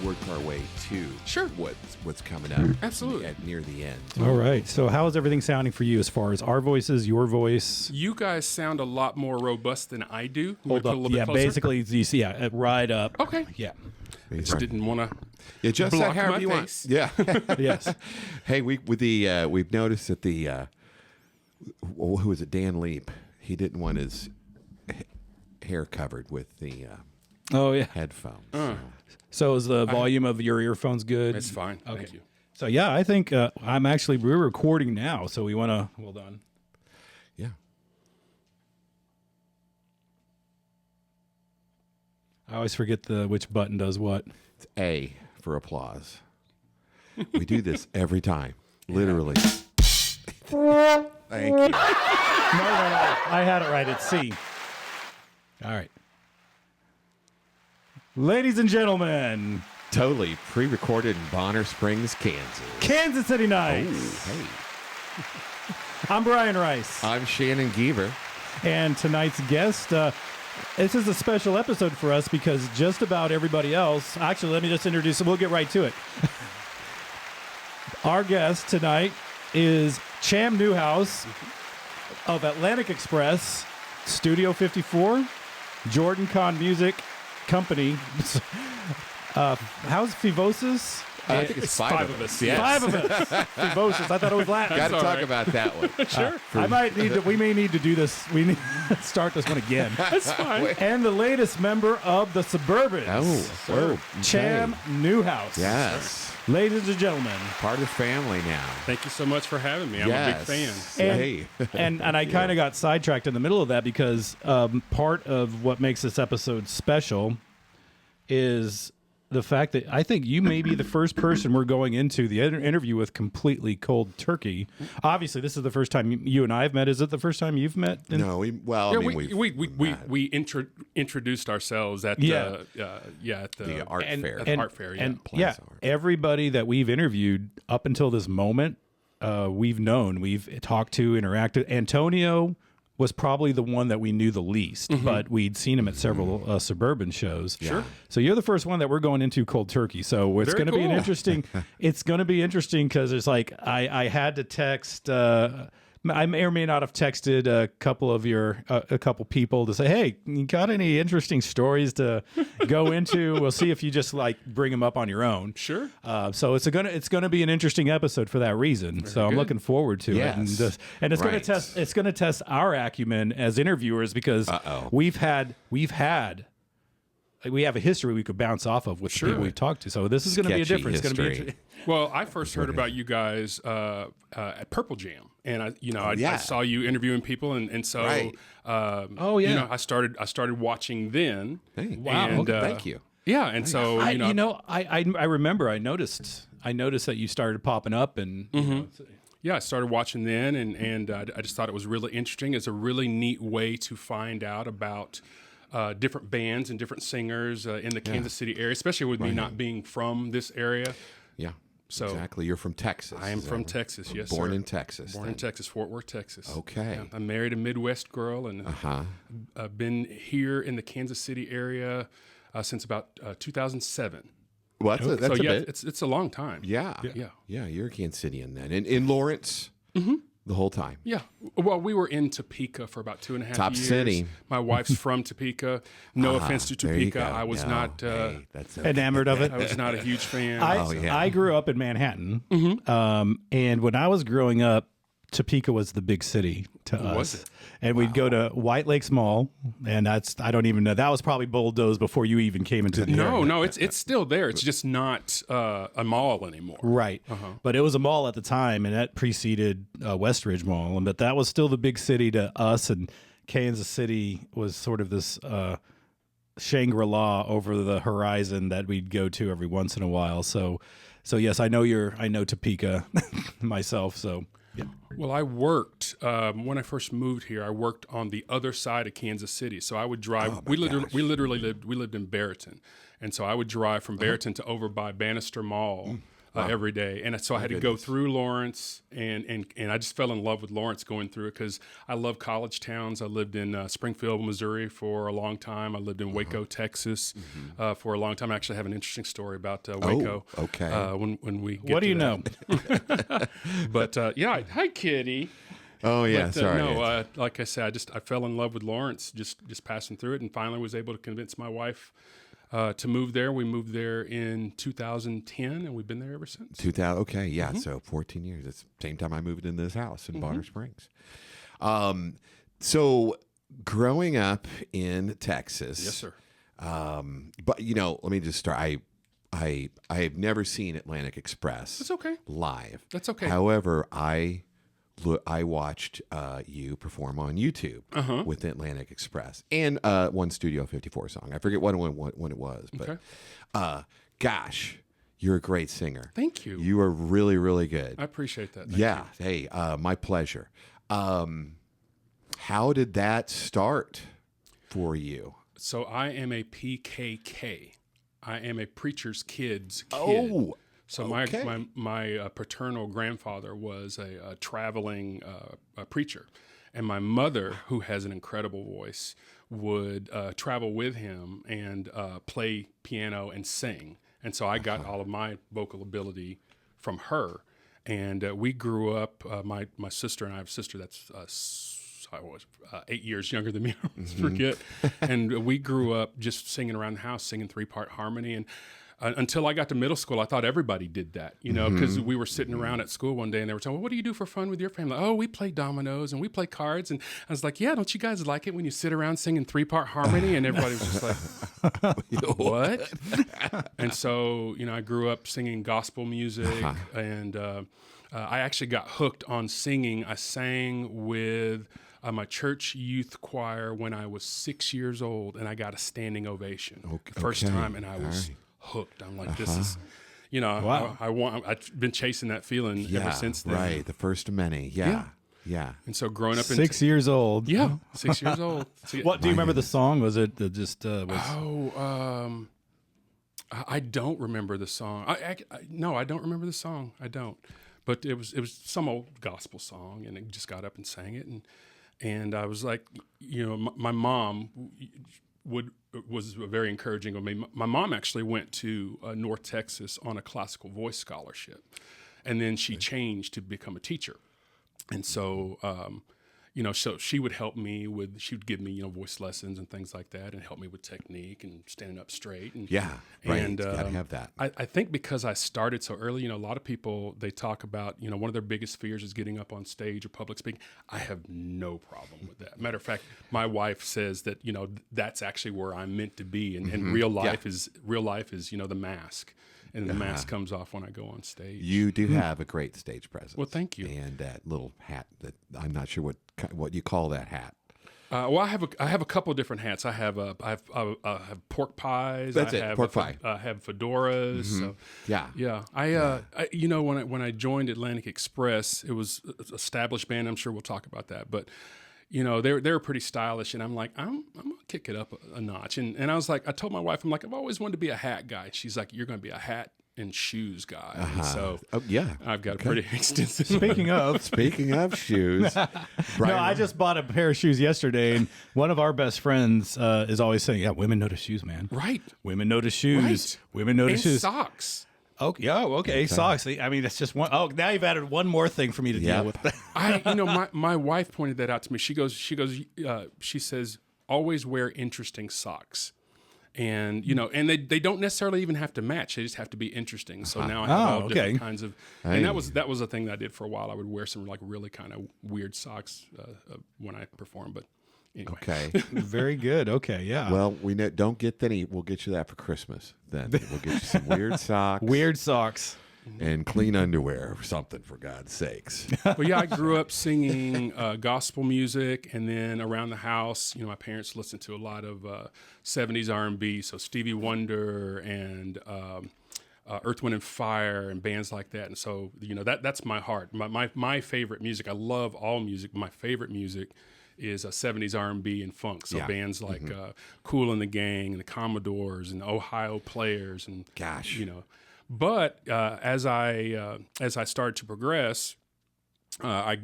work our way to what's coming up. Absolutely. Near the end. All right. So how is everything sounding for you as far as our voices, your voice? You guys sound a lot more robust than I do. Hold up. Yeah, basically, you see, right up. Okay. Yeah. Just didn't want to. Yeah, just block however my you face. want. Yeah. Yes. Hey, we've noticed that who was it? Dan Leap. He didn't want his hair covered with the headphones. So is the volume of your earphones good? It's fine. Okay. Thank you. So yeah, I think we're recording now. So we want to hold on. Yeah. I always forget which button does what. It's A for applause. We do this every time, literally. Thank you. No. I had it right. It's C. All right. Ladies and gentlemen. Totally pre-recorded in Bonner Springs, Kansas City Nights. Oh, hey. I'm Brian Rice. I'm Shannon Geaver. And tonight's guest, this is a special episode for us because just about everybody else, actually, let me just introduce him. We'll get right to it. Our guest tonight is Cham Newhouse of Atlantic Express, Studio 54, Jordan Con Music Company. How's Fivovus? I think it's Fivovus. Yes. Fivovus. Fivovus. I thought it was Latin. Got to talk about that one. Sure. We may need to do this. We need to start this one again. That's fine. And the latest member of the Suburbans. Okay. Cham Newhouse. Yes. Ladies and gentlemen. Part of the family now. Thank you so much for having me. I'm a big fan. And I kind of got sidetracked in the middle of that because part of what makes this episode special is the fact that I think you may be the first person we're going into the interview with completely cold turkey. Obviously, this is the first time you and I have met. Is it the first time you've met? No, we introduced ourselves at the art fair. Art fair, everybody that we've interviewed up until this moment, we've known, we've talked to, interacted. Antonio was probably the one that we knew the least, but we'd seen him at several Suburban shows. Sure. So you're the first one that we're going into cold turkey. So it's going to be an interesting. It's going to be interesting because it's like I had to text. I may or may not have texted a couple people to say, hey, you got any interesting stories to go into? We'll see if you just like bring them up on your own. Sure. So it's gonna be an interesting episode for that reason. Very so I'm good. looking forward to it, and it's gonna test our acumen as interviewers because we have a history we could bounce off of with the people we've talked to. So this is going to be a difference. It's going to be. Well, I first heard about you guys at Purple Jam, and I saw you interviewing people, and so I started watching then. Hey, wow! And, thank you. Yeah, and so I remember I noticed that you started popping up, and I started watching then, and I just thought it was really interesting. It's a really neat way to find out about different bands and different singers in the Kansas City area, especially with me not being from this area. Yeah, so exactly. You're from Texas. I am from Texas, yes, Born sir. in Texas. Born in Texas, Fort Worth, Texas. Okay. Yeah, I married a Midwest girl, and I've been here in the Kansas City area since about 2007. Well, that's a bit. It's a long time. Yeah. You're a Kansas Citian then, in Lawrence. The whole time. Yeah. Well, we were in Topeka for about 2.5 years. Top city. My wife's from Topeka. No offense to Topeka. I was not enamored of it. I was not a huge fan. I grew up in Manhattan, and when I was growing up, Topeka was the big city to us. Was it? And we'd go to White Lakes Mall, and I don't even know. That was probably bulldozed before you even came into the area. No, it's still there. It's just not a mall anymore. Right. But it was a mall at the time, and that preceded Westridge Mall. But that was still the big city to us, and Kansas City was sort of this Shangri-La over the horizon that we'd go to every once in a while. So yes, I know Topeka myself, so... Yeah. Well, I worked when I first moved here. I worked on the other side of Kansas City, so I would drive. We literally lived in Barreton, and so I would drive from Barreton to over by Bannister Mall every day. And so I had to go through Lawrence, and I just fell in love with Lawrence going through it because I love college towns. I lived in Springfield, Missouri for a long time. I lived in Waco, Texas for a long time. I actually have an interesting story about Waco. Oh, okay. When we get What do to you know? But yeah, hi, Kitty. Oh yeah, But, sorry. no, like I said, I fell in love with Lawrence just passing through it, and finally was able to convince my wife to move there. We moved there in 2010, and we've been there ever since. 2000. Okay, yeah. So 14 years. It's the same time I moved into this house in Bonner Springs. So growing up in Texas. Yes, sir. But let me just start. I have never seen Atlantic Express. That's okay. Live. That's okay. However, I watched you perform on YouTube with Atlantic Express and one Studio 54 song. I forget when it was, but gosh, you're a great singer. Thank you. You are really, really good. I appreciate that. Thank Yeah. you. Hey, my pleasure. How did that start for you? So I am a PKK. I am a preacher's kid's kid. Oh, so okay. my paternal grandfather was a traveling preacher, and my mother, who has an incredible voice, would travel with him and play piano and sing. And so I got all of my vocal ability from her. And we grew up. My sister and I have a sister that's 8 years younger than me. I always forget. And we grew up just singing around the house, singing 3-part harmony. And until I got to middle school, I thought everybody did that, because we were sitting around at school one day and they were saying, well, what do you do for fun with your family? Oh, we play dominoes and we play cards. And I was like, yeah, don't you guys like it when you sit around singing 3-part harmony? And everybody was just like, what? And so, I grew up singing gospel music and I actually got hooked on singing. I sang with my church youth choir when I was 6 years old, and I got a standing ovation first time, and I was hooked. I'm like, this is, Wow. I've been chasing that feeling ever since then. Right, the first of many. Yeah. And so growing up 6 years old. Yeah, 6 years old. What do you remember the song? Was it just was I don't remember the song. No, I don't remember the song. I don't. But it was some old gospel song, and I just got up and sang it, and I was like, my mom was very encouraging of me. My mom actually went to North Texas on a classical voice scholarship, and then she changed to become a teacher, and so so she would help me she would give me voice lessons and things like that, and help me with technique and standing up straight. And right. And Gotta have that. I think because I started so early, a lot of people, they talk about, one of their biggest fears is getting up on stage or public speaking. I have no problem with that. Matter of fact, my wife says that, that's actually where I'm meant to be. And real life is the mask. And the mask comes off when I go on stage. You do have a great stage presence. Well, thank you. And that little hat that I'm not sure what you call that hat. Well, I have a couple of different hats. I have pork pies. That's it, pork pie. I have fedoras. So, Yeah. When I joined Atlantic Express, it was an established band. I'm sure we'll talk about that, but they were pretty stylish, and I'm like, I'm gonna kick it up a notch. And I was like, I told my wife, I'm like, I've always wanted to be a hat guy. She's like, you're gonna be a hat and shoes guy. And so I've got a pretty extensive. Speaking of shoes, no, I just bought a pair of shoes yesterday, and one of our best friends is always saying, "Yeah, women notice shoes, man. Right? Women notice shoes. Right. Women notice shoes. Socks. Okay. Yeah. Okay. Socks. I mean, that's just one. Oh, now you've added one more thing for me to deal with. My wife pointed that out to me. She says, always wear interesting socks. And, and they don't necessarily even have to match. They just have to be interesting. So now I have all different kinds of, and that was a thing that I did for a while. I would wear some like really kind of weird socks when I perform, but anyway. Okay. Very good. Okay. Yeah. Well, don't get any. We'll get you that for Christmas. Then we'll get you some weird socks. Weird socks. And clean underwear or something, for God's sakes. Well, yeah, I grew up singing gospel music, and then around the house, my parents listened to a lot of 70s R&B, so Stevie Wonder and Earth, Wind, and Fire and bands like that. And so, that's my heart. My favorite music. I love all music. My favorite music is 70s R&B and funk. So bands like Kool and the Gang and the Commodores and Ohio Players and gosh, But as I started to progress, I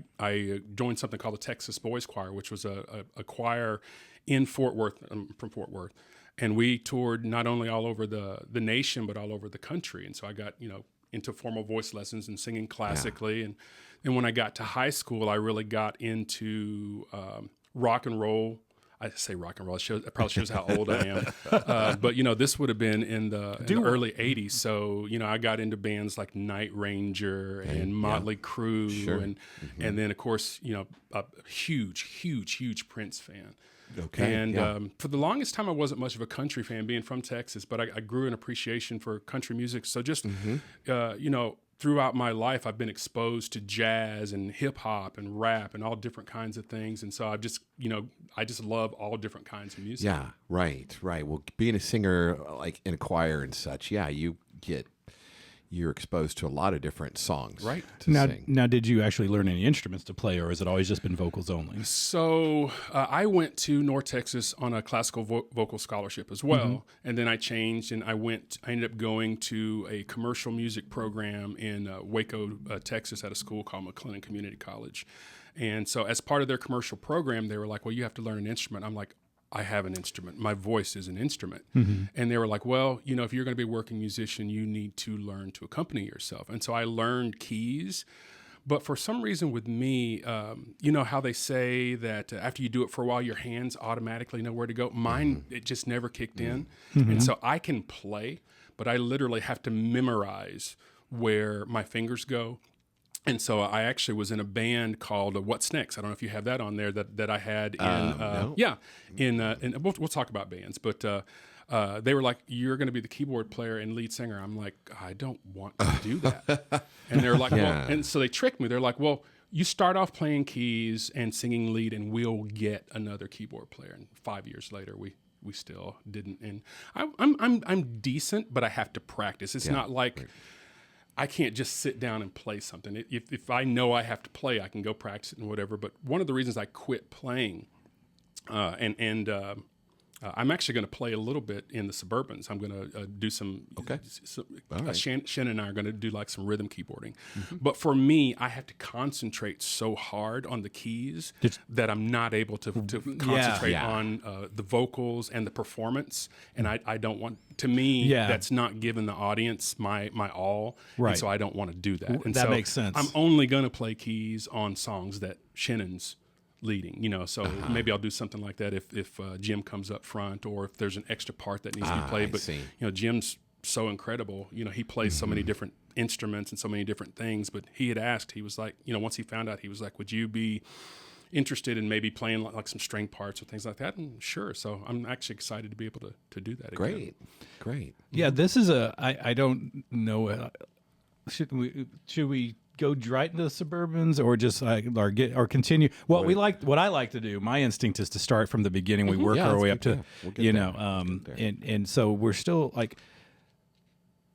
joined something called the Texas Boys Choir, which was a choir in Fort Worth. I'm from Fort Worth, and we toured not only all over the nation but all over the country. And so I got into formal voice lessons and singing classically. And then when I got to high school, I really got into rock and roll. I say rock and roll. It probably shows how old I am. But this would have been in the early '80s. So I got into bands like Night Ranger and Motley Crue, and then of course a huge Prince fan. Okay. And for the longest time, I wasn't much of a country fan, being from Texas, but I grew an appreciation for country music. So just throughout my life, I've been exposed to jazz and hip hop and rap and all different kinds of things. And so I just love all different kinds of music. Yeah, right. Well, being a singer, like in a choir and such, you're exposed to a lot of different songs. Right. To sing. Now, did you actually learn any instruments to play, or has it always just been vocals only? So I went to North Texas on a classical vocal scholarship as well, and then I changed and I ended up going to a commercial music program in Waco, Texas, at a school called McLennan Community College. And so as part of their commercial program, they were like, well, you have to learn an instrument. I'm like, I have an instrument. My voice is an instrument. And they were like, well, if you're going to be a working musician, you need to learn to accompany yourself. And so I learned keys. But for some reason with me, how they say that after you do it for a while, your hands automatically know where to go. Mine, it just never kicked in. And so I can play, but I literally have to memorize where my fingers go. And so I actually was in a band called What's Next. I don't know if you have that on there that I had in, no. We'll talk about bands, but they were like, you're going to be the keyboard player and lead singer. I'm like, I don't want to do that. And they're like, well, and so they tricked me. They're like, well, you start off playing keys and singing lead and we'll get another keyboard player. And 5 years later, we still didn't. And I'm decent, but I have to practice. It's not like... I can't just sit down and play something. If I know I have to play, I can go practice it and whatever. But one of the reasons I quit playing, I'm actually going to play a little bit in the Suburbans. I'm going to do some. Okay. Right. Shannon and I are going to do like some rhythm keyboarding. But for me, I have to concentrate so hard on the keys that I'm not able to concentrate on the vocals and the performance. And I don't want. To me, that's not giving the audience my all. Right. And so I don't want to do that. And that so makes sense. I'm only going to play keys on songs that Shannon's leading, so maybe I'll do something like that if Jim comes up front, or if there's an extra part that needs to be played. But Jim's so incredible. He plays so many different instruments and so many different things. But he had asked, he was like, once he found out, he was like, would you be interested in maybe playing like some string parts or things like that? And sure. So I'm actually excited to be able to do that again. Great. Yeah, this is I don't know. Should we go right into the Suburbans, or just or continue? What I like to do, my instinct is to start from the beginning. We work our way up to, and so we're still like.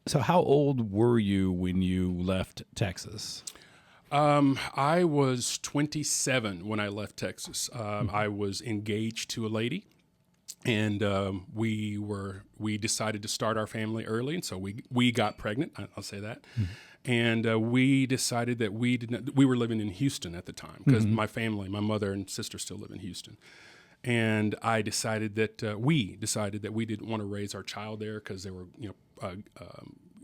So how old were you when you left Texas? I was 27 when I left Texas. I was engaged to a lady, and we decided to start our family early, and so we got pregnant. I'll say that. And we decided that we were living in Houston at the time, because my mother and sister still live in Houston. And we decided that we didn't want to raise our child there because there were,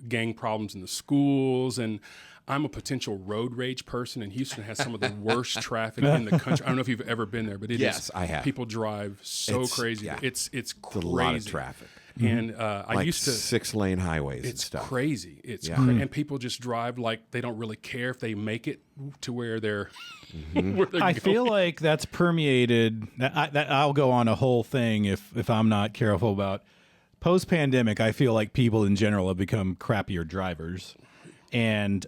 gang problems in the schools. And I'm a potential road rage person, and Houston has some of the worst traffic in the country. I don't know if you've ever been there, but yes, I have. People drive so crazy. Yeah. It's crazy. It's a lot of traffic. And I used to 6-lane highways and stuff. Crazy. It's crazy. And people just drive like they don't really care if they make it to where they're. Where they're I going. feel like that's permeated. I'll go on a whole thing if I'm not careful about. Post-pandemic, I feel like people in general have become crappier drivers, and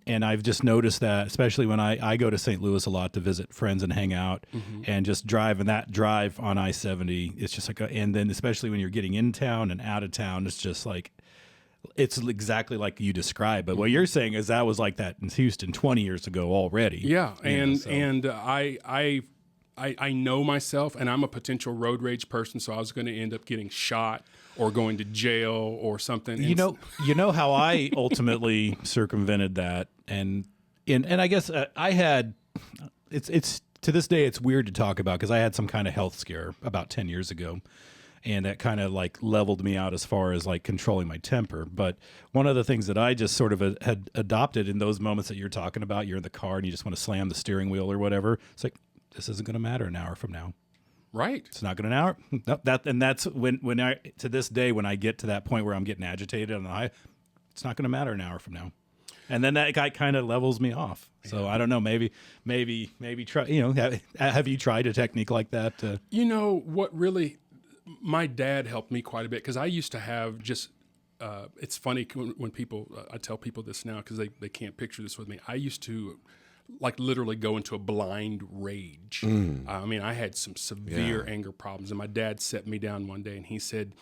I've just noticed that, especially when I go to St. Louis a lot to visit friends and hang out, and just drive. And that drive on I-70, it's just like, and then especially when you're getting in town and out of town, it's just like, it's exactly like you described. But what you're saying is that was like that in Houston 20 years ago already. Yeah, and I I know myself, and I'm a potential road rage person, so I was going to end up getting shot or going to jail or something. You know how I ultimately circumvented that, and I guess I had it's to this day it's weird to talk about because I had some kind of health scare about 10 years ago. And that kind of like leveled me out as far as like controlling my temper. But one of the things that I just sort of had adopted in those moments that you're talking about, you're in the car and you just want to slam the steering wheel or whatever. It's like, this isn't going to matter an hour from now. Right. It's not going to an hour. No, that's when I, to this day, when I get to that point where I'm getting agitated on the high, it's not going to matter an hour from now. And then that guy kind of levels me off. So I don't know, maybe try, have you tried a technique like that? What really, my dad helped me quite a bit because I used to have just, it's funny when people, I tell people this now because they can't picture this with me. I used to like literally go into a blind rage. I mean, I had some severe anger problems, and my dad set me down one day and he said,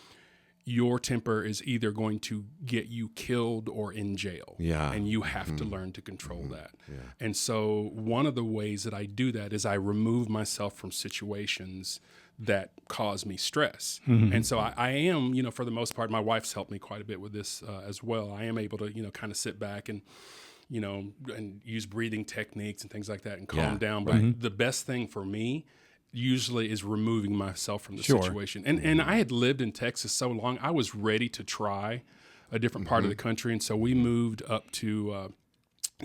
your temper is either going to get you killed or in jail. Yeah. And you have to learn to control that. Yeah. And so one of the ways that I do that is I remove myself from situations that cause me stress. And so I am, for the most part, my wife's helped me quite a bit with this as well. I am able to, kind of sit back and, and use breathing techniques and things like that and calm down. But the best thing for me usually is removing myself from the situation. And I had lived in Texas so long, I was ready to try a different part of the country. And so we moved up to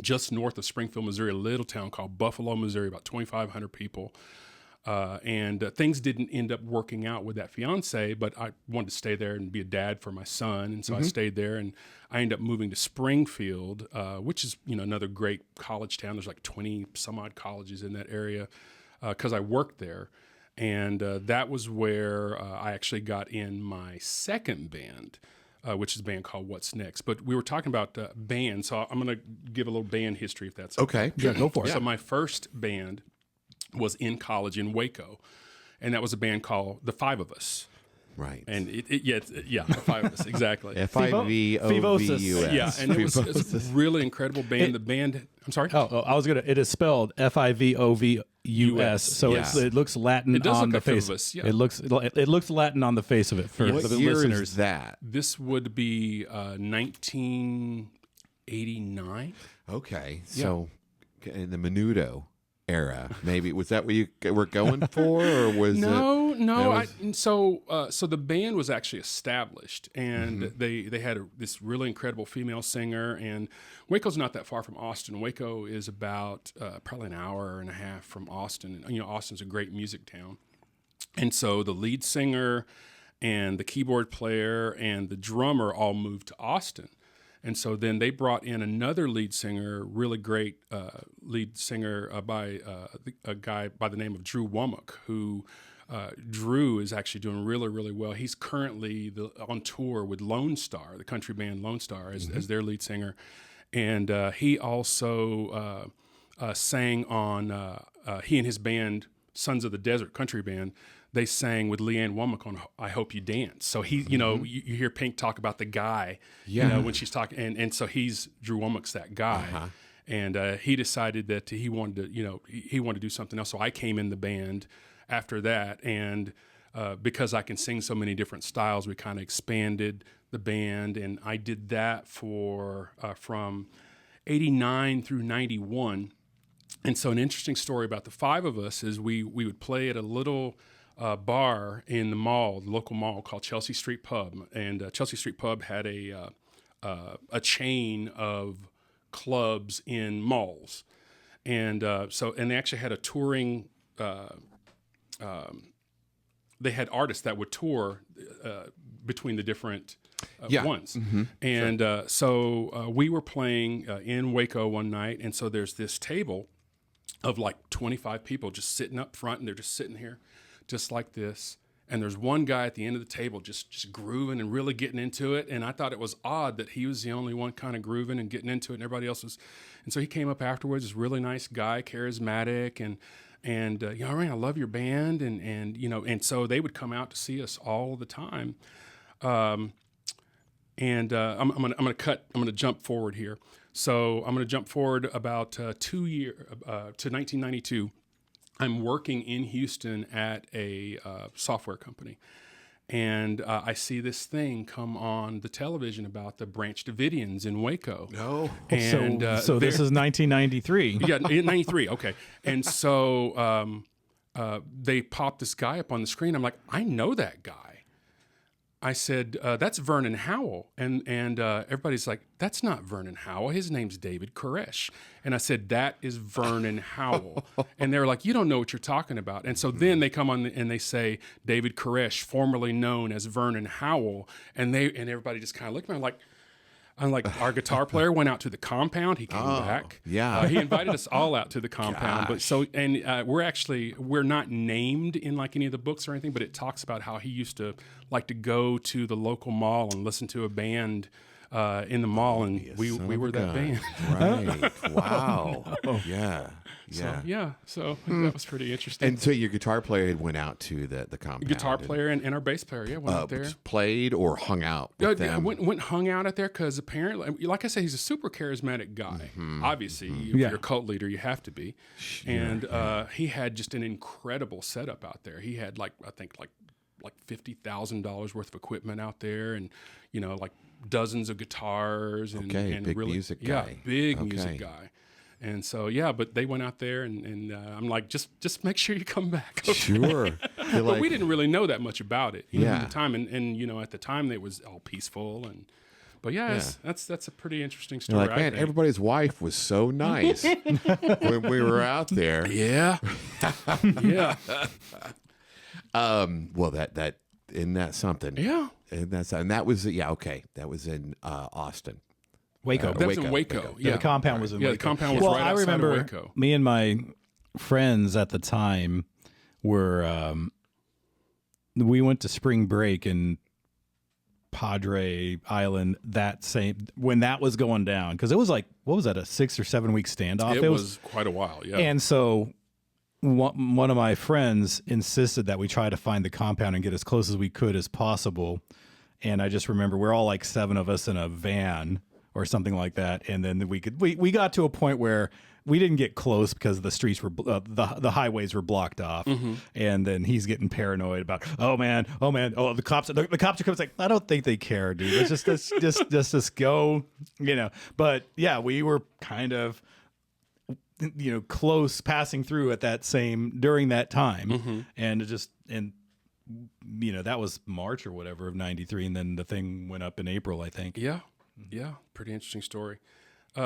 just north of Springfield, Missouri, a little town called Buffalo, Missouri, about 2,500 people. And things didn't end up working out with that fiance, but I wanted to stay there and be a dad for my son. And so I stayed there, and I ended up moving to Springfield, which is, another great college town. There's like 20 some odd colleges in that area because I worked there. And that was where I actually got in my second band, which is a band called What's Next. But we were talking about bands, so I'm going to give a little band history if that's okay. Yeah, go for it. So my first band was in college in Waco, and that was a band called the Fivovus. Right. And the Fivovus, exactly. Fivovus. Yeah, and it's a really incredible band. The band, I'm sorry? It is spelled Fivovus, so it looks Latin on the face. Fivovus, yeah. It looks Latin on the face of it for the year listeners. Is that? This would be 1989. Okay, so in the Menudo era, maybe was that what you were going for, or was no? So the band was actually established, and they had this really incredible female singer. And Waco's not that far from Austin. Waco is about probably an hour and a half from Austin. And, Austin's a great music town, and so the lead singer and the keyboard player and the drummer all moved to Austin. And so then they brought in another lead singer, really great lead singer by a guy by the name of Drew Womack, who Drew is actually doing really, really well. He's currently on tour with Lone Star, the country band Lone Star, as their lead singer. And he also sang on, he and his band, Sons of the Desert country band, they sang with Leanne Womack on I Hope You Dance. So he, you hear Pink talk about the guy, when she's talking, and so Drew Womack's that guy. And he decided that he wanted to, he wanted to do something else. So I came in the band after that, and because I can sing so many different styles, we kind of expanded the band, and I did that for from 89 through 91. And so an interesting story about the Fivovus is we would play at a little bar in the mall, the local mall called Chelsea Street Pub, and Chelsea Street Pub had a chain of clubs in malls, and they actually had a touring. They had artists that would tour between the different ones, and so we were playing in Waco one night, and so there's this table of like 25 people just sitting up front, and they're just sitting here. Just like this, and there's one guy at the end of the table just grooving and really getting into it, and I thought it was odd that he was the only one kind of grooving and getting into it, and everybody else was. And so he came up afterwards, this really nice guy, charismatic, and I love your band, and so they would come out to see us all the time. I'm gonna jump forward here. So I'm gonna jump forward about 2 years to 1992. I'm working in Houston at a software company. And I see this thing come on the television about the Branch Davidians in Waco. No. And so this is 1993. Yeah, in 93. Okay. And so they popped this guy up on the screen. I'm like, I know that guy. I said, that's Vernon Howell. And everybody's like, that's not Vernon Howell. His name's David Koresh. And I said, that is Vernon Howell. And they're like, you don't know what you're talking about. And so then they come on and they say, David Koresh, formerly known as Vernon Howell. And everybody just kind of looked at me. I'm like, our guitar player went out to the compound. He came back. Yeah. He invited us all out to the compound. Gosh. But we're not named in like any of the books or anything, but it talks about how he used to like to go to the local mall and listen to a band in the mall, and we were that band. Right. Wow. Yeah. Yeah. So that was pretty interesting. And so your guitar player went out to the compound. Guitar player and our bass player, went out there. Played or hung out with them? Went hung out there because apparently, like I said, he's a super charismatic guy. Obviously, if you're a cult leader, you have to be. Sure. And he had just an incredible setup out there. He had like $50,000 worth of equipment out there, and like dozens of guitars and big really, music guy. Yeah, big music guy. And so, but they went out there, and I'm like, just make sure you come back. Okay? Sure. But we didn't really know that much about it Yeah. at the time. And at the time, it was all peaceful. But that's a pretty interesting story. You're like, man, everybody's wife was so nice when we were out there. Yeah. Yeah. Well, that isn't that something? Yeah. And that was that was in Austin. Waco. That was in Waco. Yeah. The compound was in Waco. The compound was right outside I remember of Waco. me and my friends at the time were, we went to spring break in Padre Island when that was going down. Because it was like, what was that, a 6 or 7 week standoff? It was quite a while, yeah. And so one of my friends insisted that we try to find the compound and get as close as we could as possible. And I just remember we're all like 7 of us in a van or something like that, and then we got to a point where we didn't get close because the streets were the highways were blocked off, and then he's getting paranoid about oh the cops are coming. It's like, I don't think they care, dude. Let's just go, But yeah, we were kind of close passing through at during that time, and that was March or whatever of '93, and then the thing went up in April, I think. Yeah. Yeah, pretty interesting story.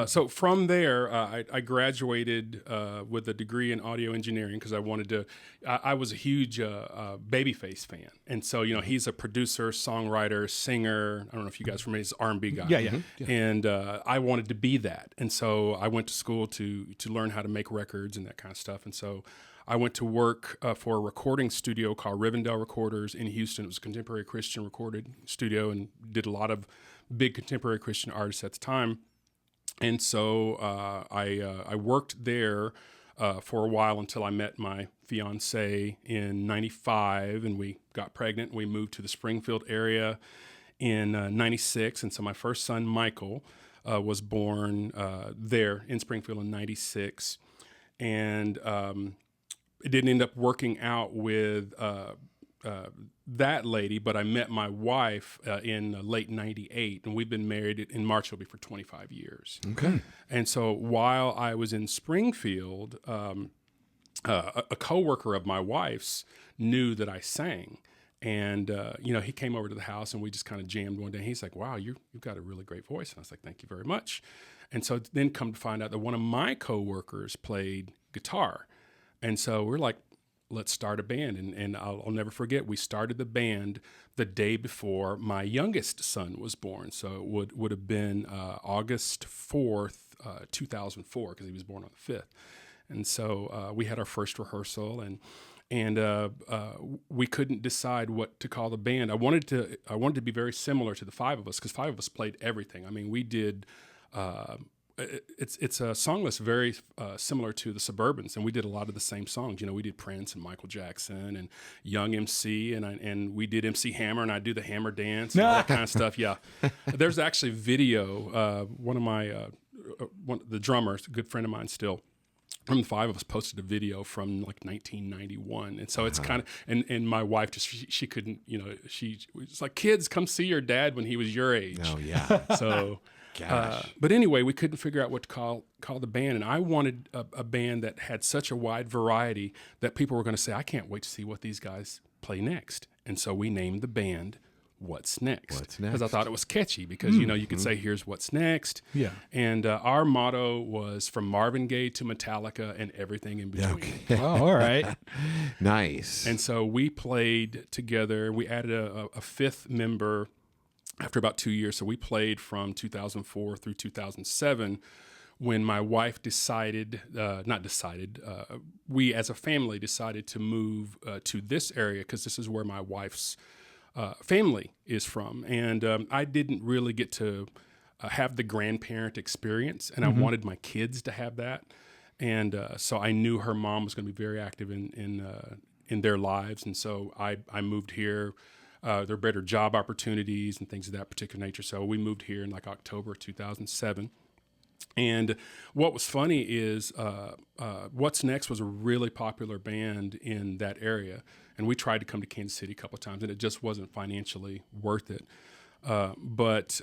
So from there, I graduated with a degree in audio engineering because I wanted to. I was a huge Babyface fan, and so he's a producer, songwriter, singer. I don't know if you guys remember, he's an R&B guy. Yeah. And I wanted to be that, and so I went to school to learn how to make records and that kind of stuff. And so I went to work for a recording studio called Rivendell Recorders in Houston. It was a contemporary Christian recorded studio, and did a lot of big contemporary Christian artists at the time. And so I worked there for a while until I met my fiance in 95, and we got pregnant. We moved to the Springfield area in 96. And so my first son, Michael, was born there in Springfield in 96. And it didn't end up working out with that lady, but I met my wife in late 98, and we've been married in March, it'll be for 25 years. Okay. And so while I was in Springfield, a coworker of my wife's knew that I sang. And, he came over to the house, and we just kind of jammed one day. He's like, wow, you've got a really great voice. And I was like, thank you very much. And so then come to find out that one of my coworkers played guitar. And so we're like, let's start a band. And I'll never forget, we started the band the day before my youngest son was born. So it would have been August 4th, 2004, because he was born on the 5th. And so we had our first rehearsal, and we couldn't decide what to call the band. I wanted to be very similar to the Fivovus, because Fivovus played everything. I mean, we did it's a song list very similar to the Suburbans, and we did a lot of the same songs. We did Prince and Michael Jackson and Young MC, and we did MC Hammer, and I do the Hammer dance and all that kind of stuff. Yeah, there's actually video. One of my the drummers, a good friend of mine still, the Fivovus posted a video from like 1991, and so it's kind of and my wife just she couldn't, you know, she was like, kids, come see your dad when he was your age. Oh yeah. So, but anyway, we couldn't figure out what to call the band, and I wanted a band that had such a wide variety that people were going to say, I can't wait to see what these guys play next. And so we named the band What's Next? Because I thought it was catchy because, you know, you could say, here's what's next. Yeah. And our motto was from Marvin Gaye to Metallica and everything in between. Okay. Oh, all right. Nice. And so we played together. We added a fifth member after about 2 years. So we played from 2004 through 2007 when my wife we as a family decided to move to this area because this is where my wife's family is from. And I didn't really get to have the grandparent experience, and I wanted my kids to have that. And so I knew her mom was going to be very active in their lives. And so I moved here. There are better job opportunities and things of that particular nature. So we moved here in like October 2007. And what was funny is What's Next was a really popular band in that area. And we tried to come to Kansas City a couple of times, and it just wasn't financially worth it. But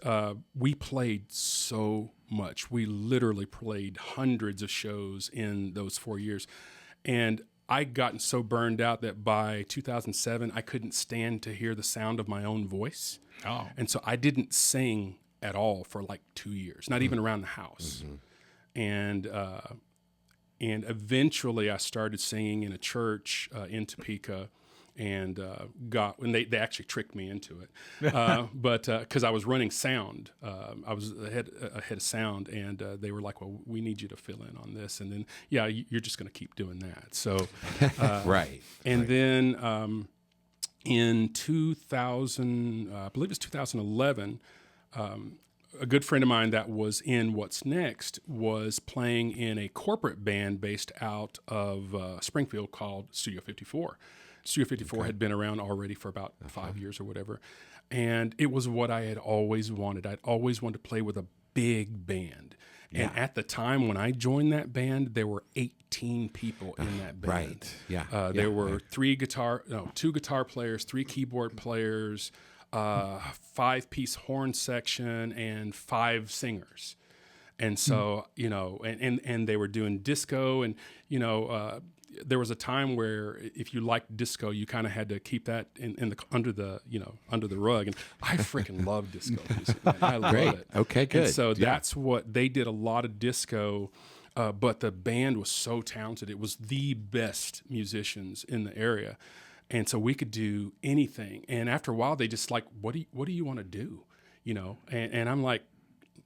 we played so much. We literally played hundreds of shows in those 4 years. And I'd gotten so burned out that by 2007, I couldn't stand to hear the sound of my own voice. Oh. And so I didn't sing at all for like 2 years, not even around the house. And eventually I started singing in a church in Topeka, and they actually tricked me into it. But because I was running sound, I was ahead of sound, and they were like, well, we need you to fill in on this. And then, yeah, you're just going to keep doing that. So, right. And then in 2000, I believe it's 2011, a good friend of mine that was in What's Next was playing in a corporate band based out of Springfield called Studio 54. Studio 54 had been around already for about 5 years or whatever. And it was what I had always wanted. I'd always wanted to play with a big band. And at the time when I joined that band, there were 18 people in that band. Right. Yeah. There were two guitar players, 3 keyboard players, 5-piece horn section, and 5 singers. And so, you know, and they were doing disco, and, you know, there was a time where if you liked disco, you kind of had to keep that under the rug. And I freaking love disco music, man. I love it. Okay, good. And so that's what they did, a lot of disco. But the band was so talented. It was the best musicians in the area. And so we could do anything. And after a while, they just like, what do you want to do? You know? And I'm like,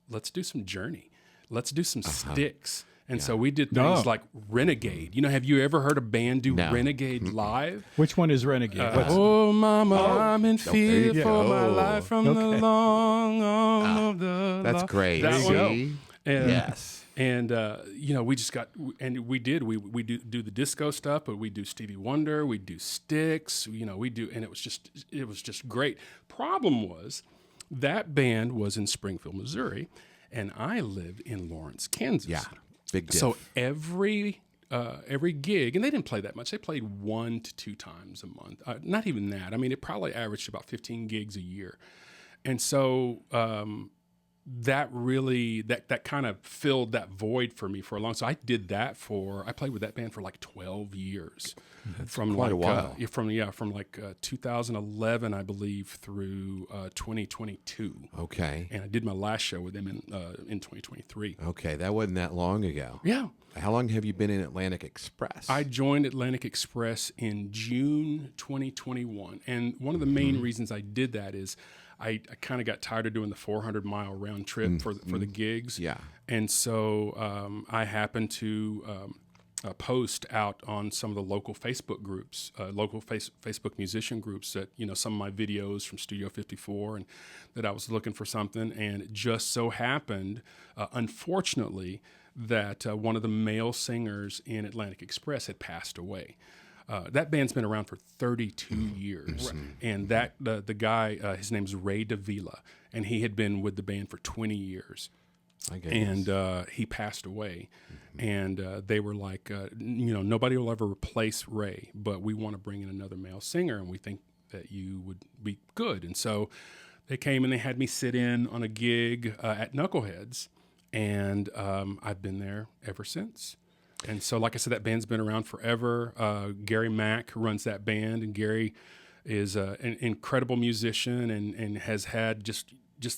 let's do some Journey. Let's do some Styx. And so we did things like Renegade. You know, have you ever heard a band do Renegade live? Which one is Renegade? Oh, mama, I'm in fear for my life from the long arm of the That's law. great. That one. See? Yes. And, you know, we just got, and we do the disco stuff, but we do Stevie Wonder, we do Styx, you know, and it was just great. Problem was that band was in Springfield, Missouri, and I lived in Lawrence, Kansas. Yeah. Big diff. So every gig, and they didn't play that much. They played 1 to 2 times a month. Not even that. I mean, it probably averaged about 15 gigs a year. And so that really, that kind of filled that void for me for a long. So I did that I played with that band for like 12 years. That's from quite like, a while. From 2011, I believe, through 2022. Okay. And I did my last show with them in 2023. Okay, that wasn't that long ago. Yeah. How long have you been in Atlantic Express? I joined Atlantic Express in June 2021. And one of the main reasons I did that is I kind of got tired of doing the 400-mile round trip for the gigs. Yeah. And so I happened to post out on some of the local Facebook groups, Facebook musician groups, that, you know, some of my videos from Studio 54, and that I was looking for something. And it just so happened, unfortunately, that one of the male singers in Atlantic Express had passed away. That band's been around for 32 years. Right. And that the guy, his name's Ray Davila, and he had been with the band for 20 years. goodness. he passed away. And they were like, nobody will ever replace Ray, but we want to bring in another male singer, and we think that you would be good. And so they came and they had me sit in on a gig at Knuckleheads, and I've been there ever since. And so, like I said, that band's been around forever. Gary Mack runs that band, and Gary is an incredible musician and has had just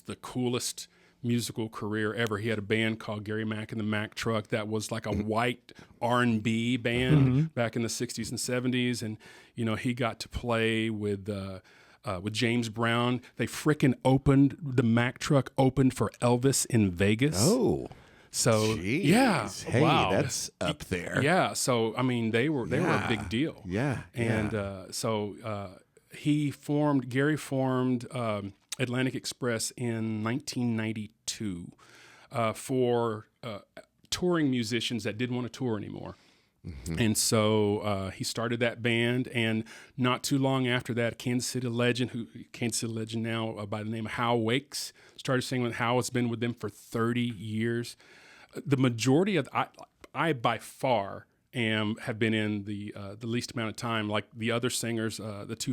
the coolest musical career ever. He had a band called Gary Mack and the Mack Truck that was like a white R&B band back in the 60s and 70s, and he got to play with James Brown. They frickin' opened the Mack Truck opened for Elvis in Vegas. Oh. So Jeez. yeah, Hey, wow. that's up there. Yeah, so I mean they were a big deal. Yeah. And Gary formed Atlantic Express in 1992 for touring musicians that didn't want to tour anymore. And so he started that band, and not too long after that, Kansas City legend now by the name of Hal Wakes started singing with Hal. Has been with them for 30 years. The majority of I by far have been in the least amount of time. Like the other singers, the two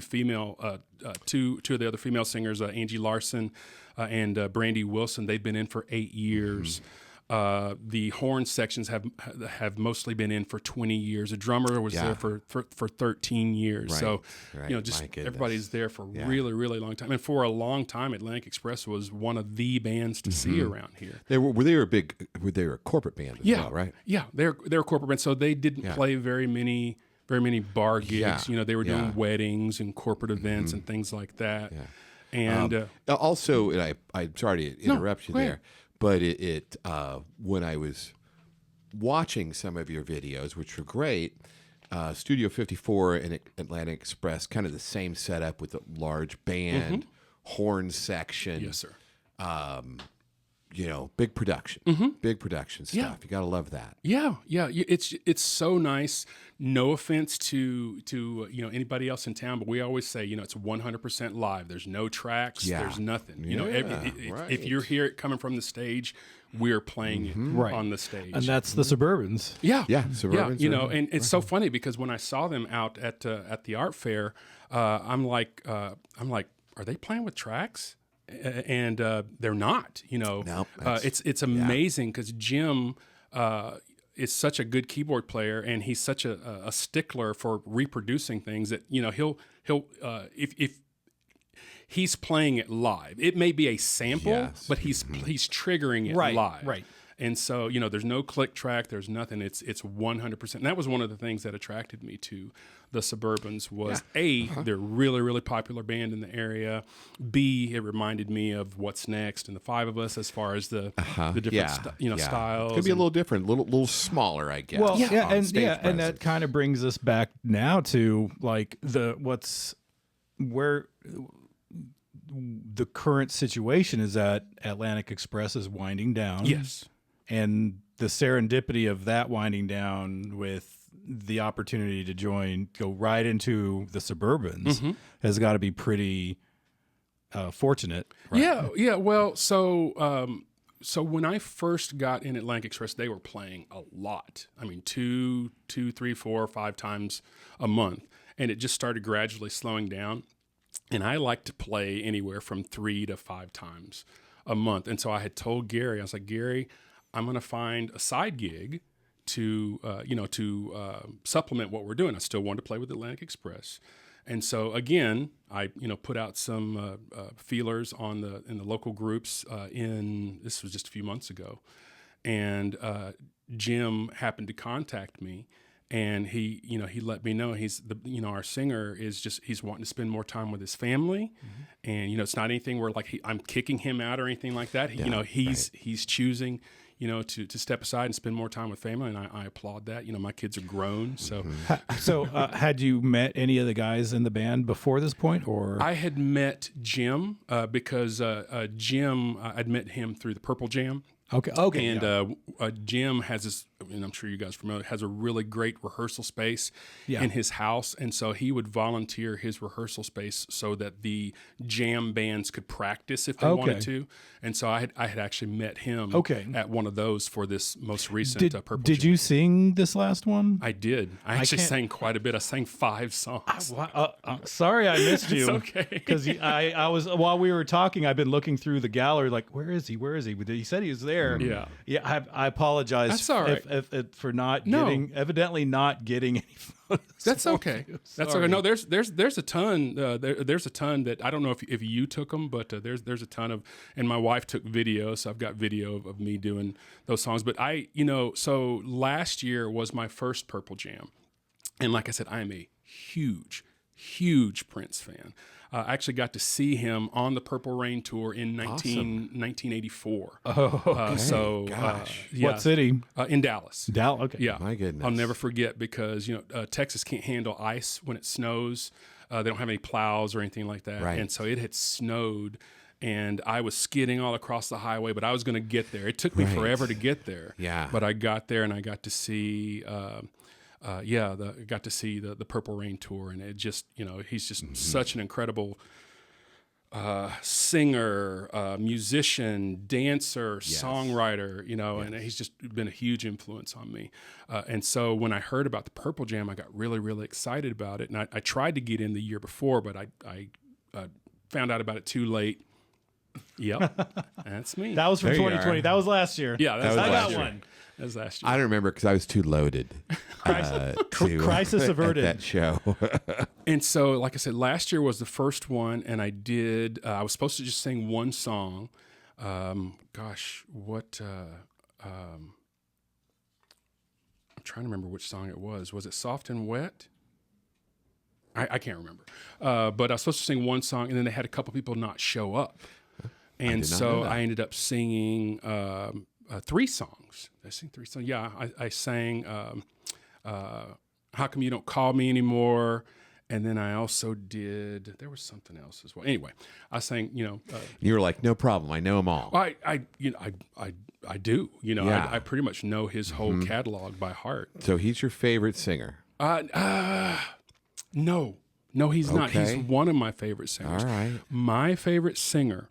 of the other female singers, Angie Larson and Brandy Wilson, they've been in for 8 years. The horn sections have mostly been in for 20 years. A drummer was there for 13 years. Right, So, right. just My goodness. everybody's there for a really, really long time. And for a long time, Atlantic Express was one of the bands to see around here. They were a corporate band as well, right? Yeah, they're a corporate band, so they didn't play very many bar gigs. Yeah. They were doing weddings and corporate events and things like that. Yeah. And Also, and I'm sorry to interrupt you go there, ahead. but when I was watching some of your videos, which were great, Studio 54 and Atlantic Express, kind of the same setup with a large band, horn section. yes, sir. Big production, big production stuff. Yeah. You got to love that. Yeah. It's so nice. No offense to anybody else in town, but we always say it's 100% live. There's no tracks. Yeah. There's nothing. Right. If you hear it coming from the stage, we're playing it on the stage. And that's the Suburbans. Yeah, Suburbans Yeah, and it's so funny because when I saw them out at the art fair, I'm like, are they playing with tracks? And they're not. No, it's amazing because Jim is such a good keyboard player, and he's such a stickler for reproducing things that he'll if he's playing it live, it may be a sample, but he's triggering it live. Right. And so, there's no click track, there's nothing. It's 100%. And that was one of the things that attracted me to the Suburbans was they're a really, really popular band in the area. B, it reminded me of What's Next and the Fivovus as far as the different styles. It could be a little different, little smaller, I guess. Well, and presence. that kind of brings us back now to like where the current situation is at. Atlantic Express is winding down. Yes. And the serendipity of that winding down with the opportunity to go right into the Suburbans has got to be pretty fortunate. Right? Yeah. Well, so when I first got in Atlantic Express, they were playing a lot. I mean, 2, 3, 4, 5 times a month. And it just started gradually slowing down. And I like to play anywhere from 3 to 5 times a month. And so I had told Gary, I was like, Gary, I'm going to find a side gig to supplement what we're doing. I still wanted to play with Atlantic Express. And so again, I put out some feelers in the local groups. This was just a few months ago, and Jim happened to contact me, and he let me know our singer he's wanting to spend more time with his family, and it's not anything where like I'm kicking him out or anything like that. He's choosing to step aside and spend more time with family, and I applaud that. My kids are grown, so. So, had you met any of the guys in the band before this point, or? I had met Jim because Jim, I'd met him through the Purple Jam. Okay. And Jim has and I'm sure you guys are familiar, has a really great rehearsal space Yeah. in his house. And so he would volunteer his rehearsal space so that the jam bands could practice if they wanted to. And so I had actually met him at one of those for this most recent Purple Did Jam. you sing this last one? I did. I actually sang quite a bit. I sang 5 songs. Sorry, I missed you. It's okay. Because I was, while we were talking, I've been looking through the gallery, like, where is he? Where is he? He said he was there. Yeah. Yeah. I apologize. That's all right. For not getting, evidently not getting any photos. That's okay. That's okay. No, there's a ton. There's a ton that I don't know if you took them, but there's a ton of, and my wife took video, so I've got video of me doing those songs. But so last year was my first Purple Jam, and like I said, I am a huge Prince fan. I actually got to see him on the Purple Rain tour in 1984. Oh, okay. Gosh. What city? In Dallas. Dallas. Okay. Yeah. My goodness. I'll never forget because, Texas can't handle ice when it snows. They don't have any plows or anything like that. Right. And so it had snowed and I was skidding all across the highway, but I was going to get there. It took me forever to get there. Yeah. But I got there and I got to see, got to see the Purple Rain tour, and it just, he's just such an incredible singer, musician, dancer, songwriter, and he's just been a huge influence on me. And so when I heard about the Purple Jam, I got really, really excited about it. And I tried to get in the year before, but I found out about it too late. Yep, that's me. That was from 2020. That was last year. Yeah, that was I last got year. one. That was last year. I don't remember because I was too loaded Crisis averted. at that show. And so, like I said, last year was the first one, and I was supposed to just sing one song. I'm trying to remember which song it was. Was it Soft and Wet? I can't remember. But I was supposed to sing one song, and then they had a couple people not show up. And so I ended up singing 3 songs. Did I sing 3 songs? Yeah, I sang How Come You Don't Call Me Anymore? And then I also did, there was something else as well. Anyway, I sang, You were like, no problem. I know them all. I do. I pretty much know his whole catalog by heart. So he's your favorite singer? No, he's not. He's Okay. one of my favorite singers. All right. My favorite singer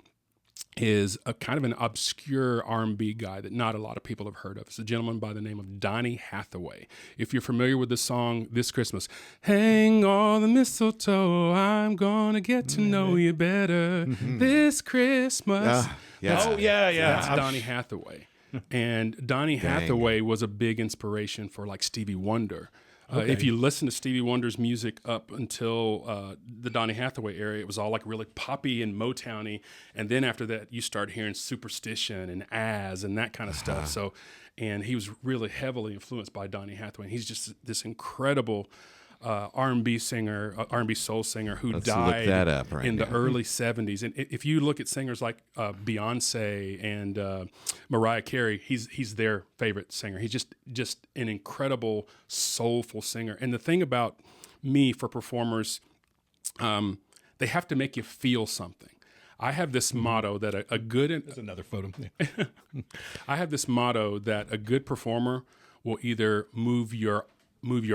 is a kind of an obscure R&B guy that not a lot of people have heard of. It's a gentleman by the name of Donny Hathaway. If you're familiar with the song This Christmas, hang all the mistletoe, I'm gonna get to know you better this Christmas. Yeah. Oh, yeah. That's Donny Hathaway. And Donny Hathaway was a big inspiration for like Stevie Wonder. If you listen to Stevie Wonder's music up until the Donny Hathaway era, it was all like really poppy and Motowny. And then after that, you start hearing Superstition and As and that kind of stuff. So, and he was really heavily influenced by Donny Hathaway. And he's just this incredible R&B singer, R&B soul singer who died look that up right in now. the early 70s. And if you look at singers like Beyonce and Mariah Carey, he's their favorite singer. He's just an incredible, soulful singer. And the thing about me for performers, they have to make you feel something. I have this motto that a good... There's another photo. I have this motto that a good performer will either move your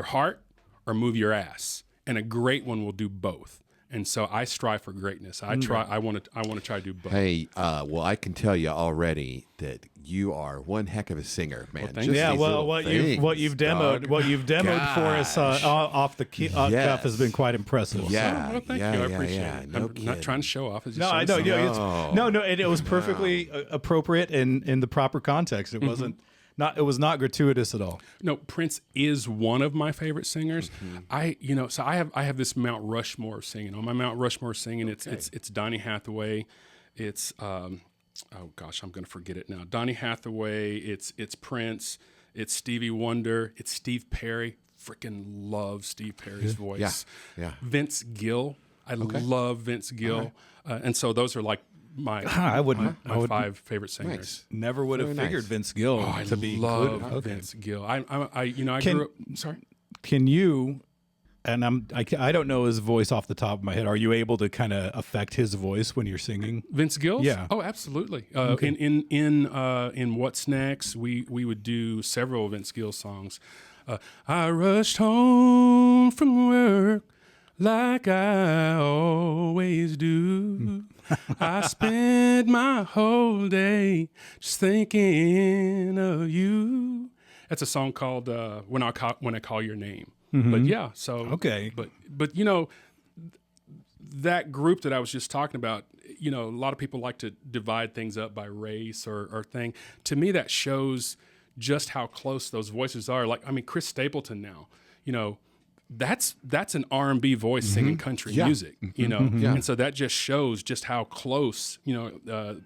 heart or move your ass, and a great one will do both. And so I strive for greatness. I want to try to do both. Hey, well, I can tell you already that you are one heck of a singer, man. thank you. Just Yeah, these well, little things, what you've demoed for us off the cuff has been quite impressive. Yeah, Well, thank you. I appreciate it. No I'm not trying to show off. It's No, just I know. something. And it was perfectly appropriate in the proper context. It wasn't it was not gratuitous at all. No, Prince is one of my favorite singers. I have this Mount Rushmore of singing. On my Mount Rushmore singing, it's Donny Hathaway. It's I'm going to forget it now. Donny Hathaway. It's Prince. It's Stevie Wonder. It's Steve Perry. Freaking love Steve Perry's voice. Yeah. Vince Gill. I love Vince Gill. And so those are like my 5 favorite singers. Nice. Never would have Very figured nice. Vince Gill to be love included. Vince Gill. I grew up. Sorry. Can you and I don't know his voice off the top of my head. Are you able to kind of affect his voice when you're singing? Vince Gill's? Yeah. Oh, absolutely. In What's Next, we would do several Vince Gill songs. I rushed home from work like I always do. I spent my whole day just thinking of you. That's a song called When I Call Your Name. But yeah, so Okay. But you know, that group that I was just talking about, you know, a lot of people like to divide things up by race or thing. To me, that shows just how close those voices are. Like, I mean, Chris Stapleton now, you know, that's an R&B voice singing country music, you know, and so that just shows just how close, you know,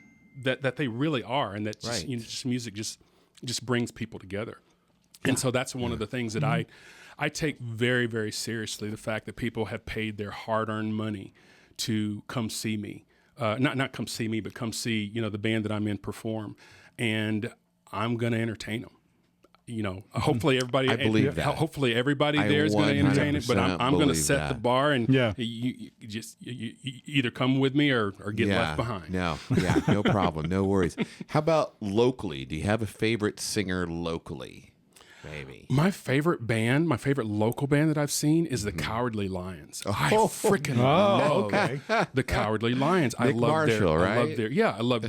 that they really are, and that just, you know, just music just brings people together. And so that's one of the things that I take very, very seriously, the fact that people have paid their hard-earned money to come see me. Not come see me, but come see, you know, the band that I'm in perform. And I'm going to entertain them. You know, hopefully everybody. I believe that. Hopefully everybody there is going to entertain it. But I'm going to set the bar, and you either come with me or get left behind. No problem, no worries. How about locally? Do you have a favorite singer locally? Maybe my favorite local band that I've seen is the Cowardly Lions. I freaking love the Cowardly Lions. I love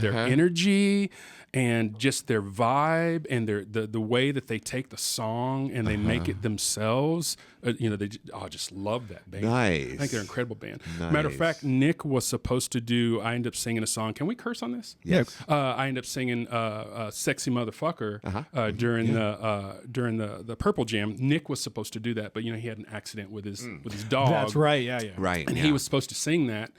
their energy and just their vibe and the way that they take the song and they make it themselves. You know, I just love that band. Nice. I think they're an incredible band. Nice. Matter of fact, Nick was supposed to do. I ended up singing a song. Can we curse on this? Yes. I ended up singing "Sexy Motherfucker" during the Purple Jam. Nick was supposed to do that, but you know he had an accident with his dog. That's right. Yeah. Right. And he was supposed to sing that,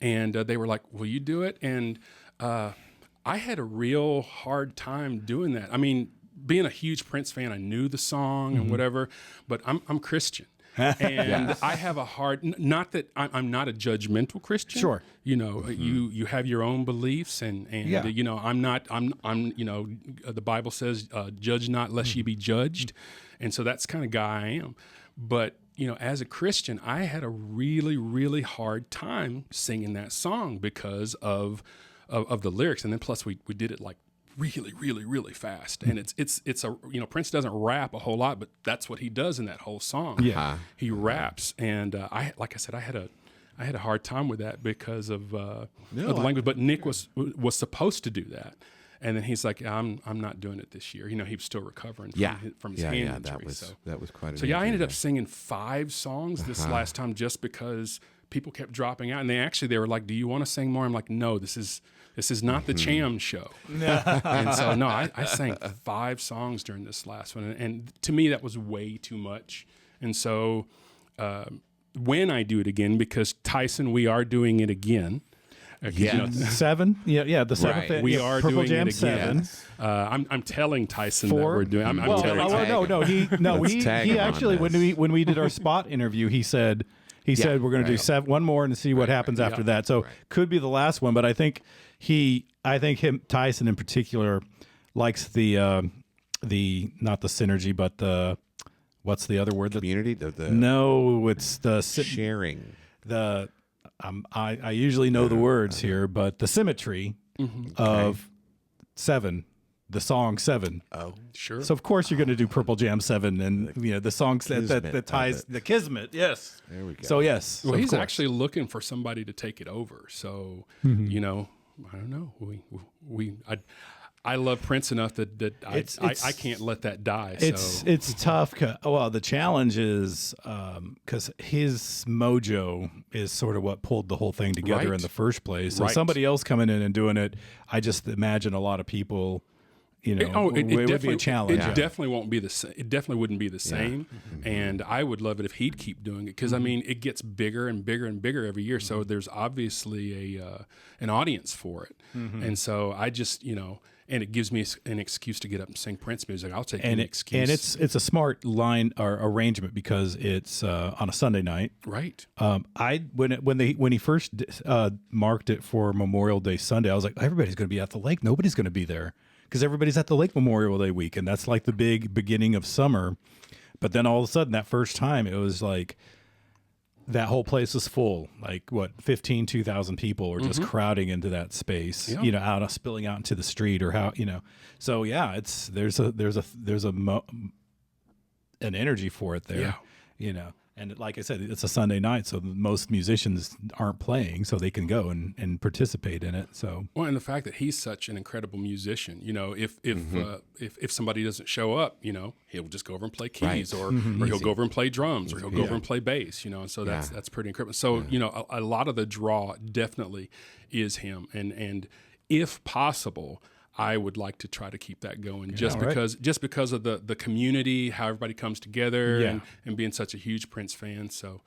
and they were like, "Will you do it?" And I had a real hard time doing that. I mean, being a huge Prince fan, I knew the song and whatever, but I'm Christian. And I have a hard, not that I'm not a judgmental Christian. Sure. You know, you have your own beliefs and you know, I'm you know, the Bible says, judge not lest ye be judged. And so that's the kind of guy I am. But, you know, as a Christian, I had a really, really hard time singing that song because of the lyrics. And then plus we did it like really, really, really fast. And it's a, you know, Prince doesn't rap a whole lot, but that's what he does in that whole song. Yeah. He raps. And like I said, I had a hard time with that because of the language. But Nick was supposed to do that. And then he's like, I'm not doing it this year. You know, he was still recovering from his hand injury. That was quite an So I ended up singing 5 songs this last time just because people kept dropping out. And they were like, do you want to sing more? I'm like, no, this is not the Cham show. And so, no, I sang 5 songs during this last one. And to me, that was way too much. And so when I do it again, because Tyson, we are doing it again. Yeah. You know, 7? Yeah, the 7th. Right. We are Purple doing Jam it again. 7. I'm telling Tyson 4? that we're doing. I'm telling He actually when we did our spot interview, he said we're going to do one more and see what happens after that. So could be the last one, but I think Tyson in particular likes the not the synergy, but the what's the other word? Community. No, it's the sharing. I usually know the words here, but the symmetry of 7, the song 7. Oh, sure. So of course you're going to do Purple Jam 7, and you know the songs that ties the kismet. Yes. There we go. So yes. Well, he's actually looking for somebody to take it over. So you know, I don't know. I love Prince enough that I can't let that die. It's tough. Well, the challenge is because his mojo is sort of what pulled the whole thing together in the first place. So somebody else coming in and doing it, I just imagine a lot of people, you know, it would be a challenge. It definitely won't be the same. It definitely wouldn't be the same. And I would love it if he'd keep doing it because I mean, it gets bigger and bigger and bigger every year. So there's obviously an audience for it. And so I just, you know. And it gives me an excuse to get up and sing Prince music. I'll take an excuse. And it's a smart line or arrangement because it's on a Sunday night. Right. When he first marked it for Memorial Day Sunday, I was like, everybody's going to be at the lake. Nobody's going to be there because everybody's at the lake Memorial Day week, and that's like the big beginning of summer. But then all of a sudden, that first time, it was like that whole place was full. Like 2,000 people were just crowding into that space, out spilling out into the street or So yeah, there's an energy for it there, And like I said, it's a Sunday night, so most musicians aren't playing, so they can go and participate in it. So and the fact that he's such an incredible musician, if somebody doesn't show up, he'll just go over and play keys, or he'll go over and play drums, or he'll go over and play bass, and so that's pretty incredible. So a lot of the draw definitely is him, and if possible, I would like to try to keep that going just because of the community, how everybody comes together, and being such a huge Prince fan. So,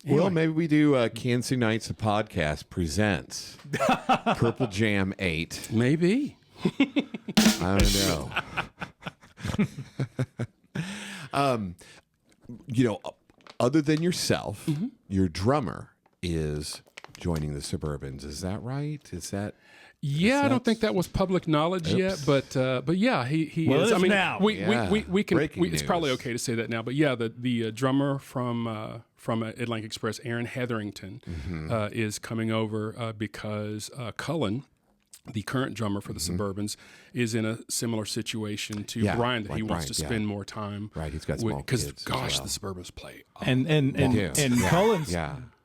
well, maybe we do Kansas City Nights, the podcast presents Purple Jam 8. Maybe. I don't know. Other than yourself, your drummer is joining the Suburbans. Is that right? Yeah, I don't think that was public knowledge yet, but yeah, he is. I mean, now we can. It's probably okay to say that now, but yeah, the drummer from Atlantic Express, Aaron Hetherington, is coming over because Cullen, the current drummer for the Suburbans, is in a similar situation to Brian, that he wants to spend more time. Right, he's got small kids. Because gosh, the Suburbans play and Cullen's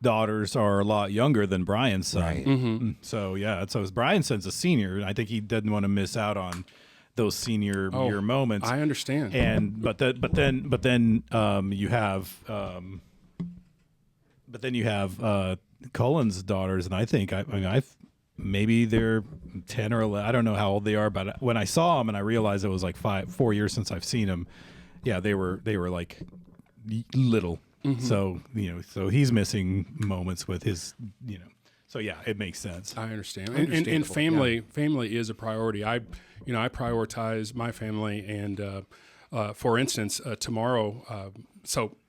daughters are a lot younger than Brian's son. Right. So Brian's son's a senior, and I think he doesn't want to miss out on those senior year moments. I understand. And but then you have Cullen's daughters, and I think maybe they're 10 or 11. I don't know how old they are, but when I saw them and I realized it was like 4 years since I've seen them, they were like little. So so he's missing moments with his, So yeah, it makes sense. I understand. And family is a priority. I prioritize my family, and for instance, tomorrow.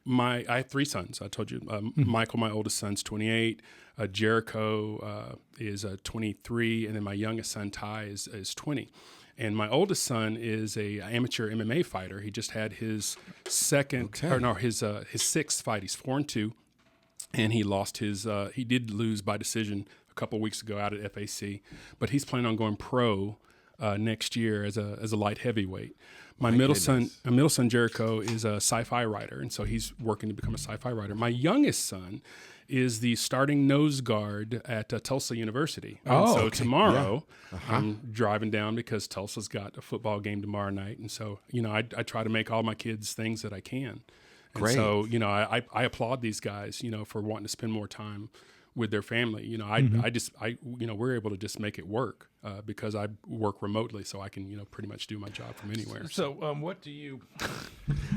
I have 3 sons. I told you, Michael, my oldest son's 28. Jericho is 23, and then my youngest son Ty is 20. And my oldest son is a amateur MMA fighter. He just had his his 6th fight. He's 4-2, and he lost he did lose by decision a couple weeks ago out at FAC, but he's planning on going pro next year as a light heavyweight. My middle son Jericho is a sci-fi writer, and so he's working to become a sci-fi writer. My youngest son is the starting nose guard at Tulsa University. And so tomorrow I'm driving down because Tulsa's got a football game tomorrow night. And so, I try to make all my kids things that I can. And Great. So, I applaud these guys, for wanting to spend more time with their family. We're able to just make it work because I work remotely, so I can, pretty much do my job from anywhere. So what do you...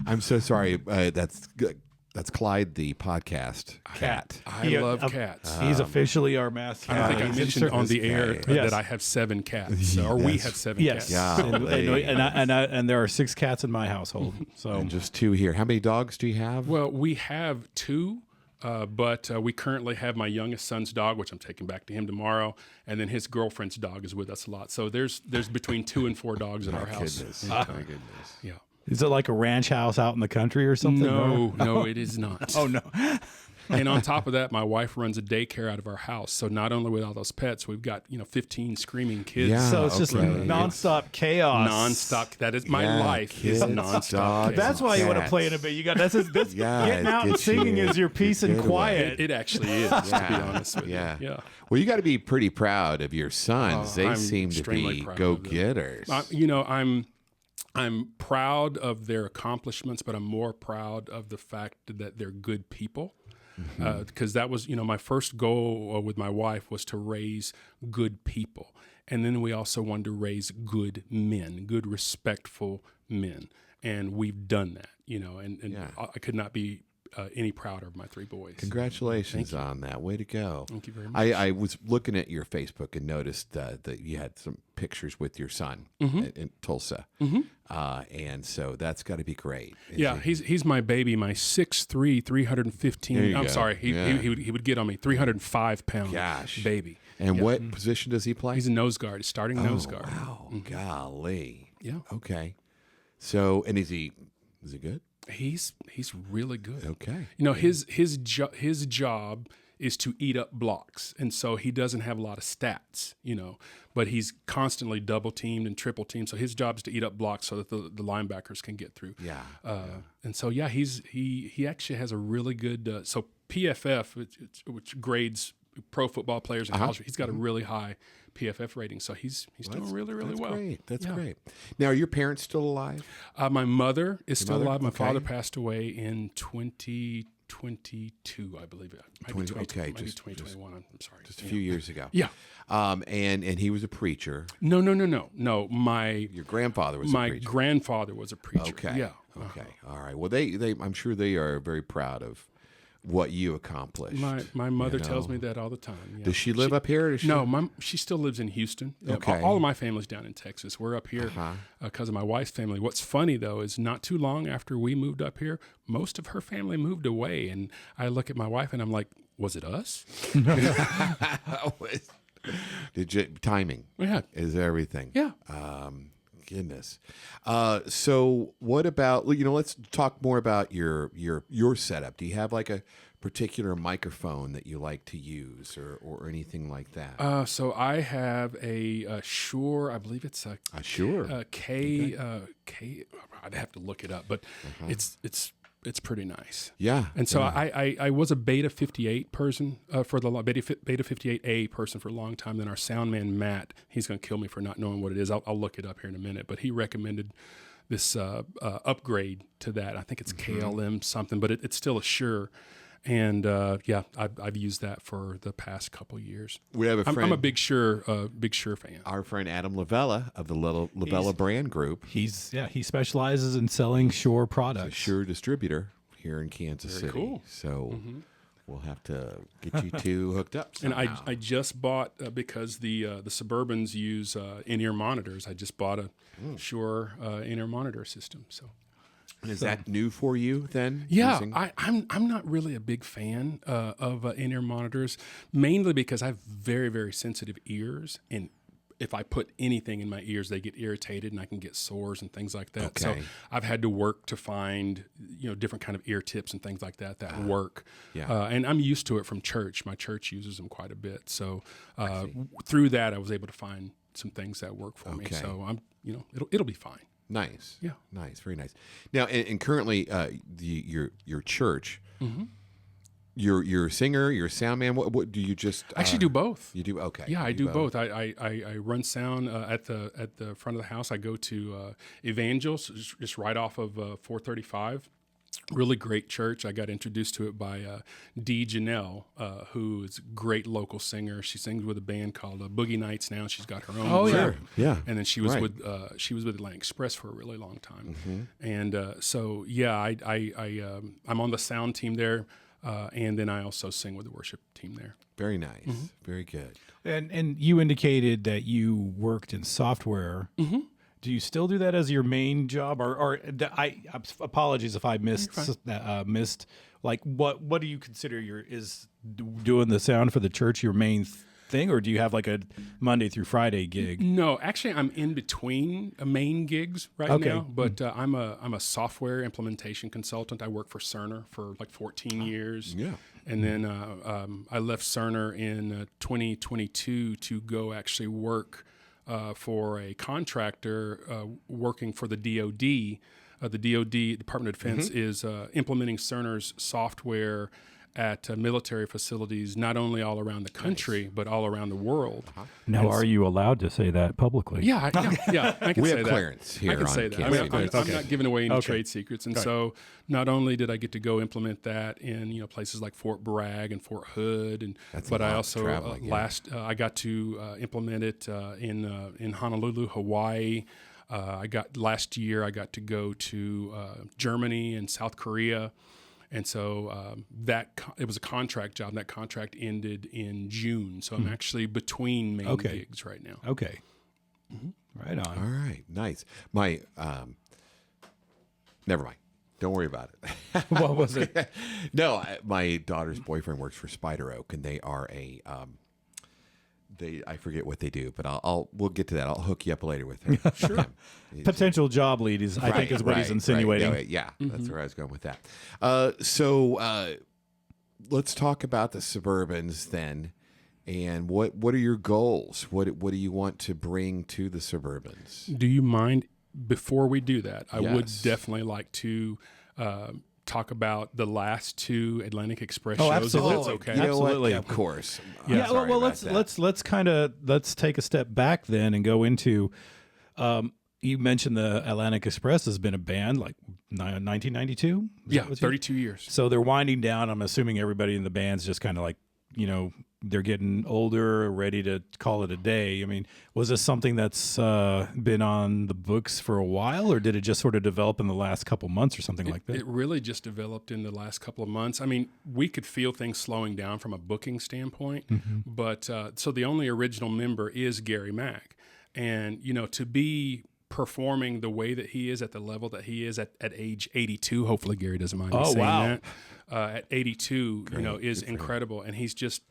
I'm so sorry. That's good. That's Clyde, the podcast cat. I love cats. He's officially our mascot. I think I mentioned on the air that I have 7 cats, or we have 7 cats. Yeah, and there are 6 cats in my household. So and just 2 here. How many dogs do you have? Well, we have 2. But we currently have my youngest son's dog, which I'm taking back to him tomorrow, and then his girlfriend's dog is with us a lot. So there's between 2 and 4 dogs in our house. Goodness. My goodness. Yeah. Is it like a ranch house out in the country or something? No, it is not. Oh, no. And on top of that, my wife runs a daycare out of our house. So not only with all those pets, we've got 15 screaming kids. Yeah, so it's just nonstop chaos. Nonstop. That is my life. Is nonstop. Chaos. That's why you want to play in a bit. You got getting out and singing is your peace and quiet. It actually is, to be honest with you. Yeah. Well, you got to be pretty proud of your sons. They seem to be go-getters. I'm proud of their accomplishments, but I'm more proud of the fact that they're good people. Because that was, my first goal with my wife was to raise good people. And then we also wanted to raise good men, good, respectful men. And we've done that, and I could not be any prouder of my 3 boys. Congratulations on that. Way to go. Thank you very much. I was looking at your Facebook and noticed that you had some pictures with your son in Tulsa. And so that's got to be great. He's my baby, my 6'3", 315. I'm sorry, he would get on me, 305-pound baby. And what position does he play? He's a nose guard. He's starting nose guard. Wow, golly. Yeah. Okay. So, and is he good? He's really good. Okay. You know, his job is to eat up blocks, and so he doesn't have a lot of stats. You know, but he's constantly double teamed and triple teamed. So his job is to eat up blocks so that the linebackers can get through. Yeah. And so he actually has a really good. So PFF, which grades pro football players in college, he's got a really high PFF rating. So he's doing really well. Great. That's great. Now, are your parents still alive? My mother is still alive. My Okay. father passed away in 2022, I believe. Maybe 2021. I'm sorry. Just a few years ago. Yeah. And he was a preacher. No. Your grandfather was a My preacher. grandfather was a preacher. Okay. Yeah. Okay. All right. Well, they I'm sure they are very proud of what you accomplished. My mother tells me that all the time. Yeah. Does she live up here? Or does she... No, she still lives in Houston. Okay. All of my family's down in Texas. We're up here because of my wife's family. What's funny, though, is not too long after we moved up here, most of her family moved away. And I look at my wife and I'm like, was it us? Timing is everything. Yeah. Goodness. So what about, let's talk more about your setup. Do you have like a particular microphone that you like to use or anything like that? So I have a Shure, I believe it's a Shure. K. I'd have to look it up, but it's pretty nice. Yeah. And so I was a Beta 58 person for the Beta 58A person for a long time. Then our sound man, Matt, he's going to kill me for not knowing what it is. I'll look it up here in a minute. But he recommended this upgrade to that. I think it's KLM something, but it's still a Shure. And I've used that for the past couple of years. We have a friend. I'm a big Shure fan. Our friend Adam Lavella of the Lavella Brand Group. He specializes in selling Shure products. A Shure distributor here in Kansas City. Cool. So we'll have to get you two hooked up somehow. And I just bought because the Suburbans use in-ear monitors. I just bought a Shure in-ear monitor system. So. And is that new for you then? Yeah, I'm not really a big fan of in-ear monitors, mainly because I have very, very sensitive ears, and if I put anything in my ears, they get irritated, and I can get sores and things like that. Okay. So I've had to work to find different kind of ear tips and things like that work. Yeah. And I'm used to it from church. My church uses them quite a bit. So through that, I was able to find some things that work for me. So I'm it'll be fine. Nice. Yeah. Nice. Very nice. Now, and currently, your church, you're a singer, you're a sound man. What do you just? I actually do both. You do? Okay. Yeah, I do both. I run sound at the front of the house. I go to Evangels, just right off of 435. Really great church. I got introduced to it by Dee Janelle, who is a great local singer. She sings with a band called Boogie Nights now. She's got her own. Oh, group. Yeah. And then she was with Atlantic Express for a really long time. And I'm on the sound team there, and then I also sing with the worship team there. Very nice. Very good. And you indicated that you worked in software. Do you still do that as your main job, or apologies if I missed like what do you consider is doing the sound for the church your main thing, or do you have like a Monday through Friday gig? No, actually, I'm in between main gigs right now, but I'm a software implementation consultant. I work for Cerner for like 14 years. Yeah. And then I left Cerner in 2022 to go actually work for a contractor working for the DoD. The DoD, Department of Defense, is implementing Cerner's software at military facilities, not only all around the country, but all around the world. Now, are you allowed to say that publicly? Yeah, I can We say have that. clearance here I can on say that. Kansas I'm not giving away any trade secrets. And so not only did I get to go implement that in places like Fort Bragg and Fort Hood, but I also I got to implement it in Honolulu, Hawaii. Last year I got to go to Germany and South Korea. And so it was a contract job. And that contract ended in June. So I'm actually between main gigs right now. Okay. Right on. All right. Nice. My, never mind. Don't worry about it. What was it? No, my daughter's boyfriend works for Spider Oak, and they are I forget what they do, but we'll get to that. I'll hook you up later with him. Sure. Potential job lead is, I think, is what he's insinuating. Right. Yeah, that's where I was going with that. So let's talk about the Suburbans then. And what are your goals? What do you want to bring to the Suburbans? Do you mind, before we do that, I would Yes. definitely like to talk about the last 2 Atlantic Express shows. Absolutely. If that's okay. You know what? Absolutely. Yeah, of course. Yeah, Sorry well, about that. let's take a step back then and go into. You mentioned the Atlantic Express has been a band like 1992. Yeah, 32 years. So they're winding down. I'm assuming everybody in the band's just kind of like, they're getting older, ready to call it a day. I mean, was this something that's been on the books for a while, or did it just sort of develop in the last couple months or something like that? It really just developed in the last couple of months. I mean, we could feel things slowing down from a booking standpoint, but so the only original member is Gary Mack. And, to be performing the way that he is at the level that he is at age 82, hopefully Gary doesn't mind me saying that. At 82, is incredible, and he's just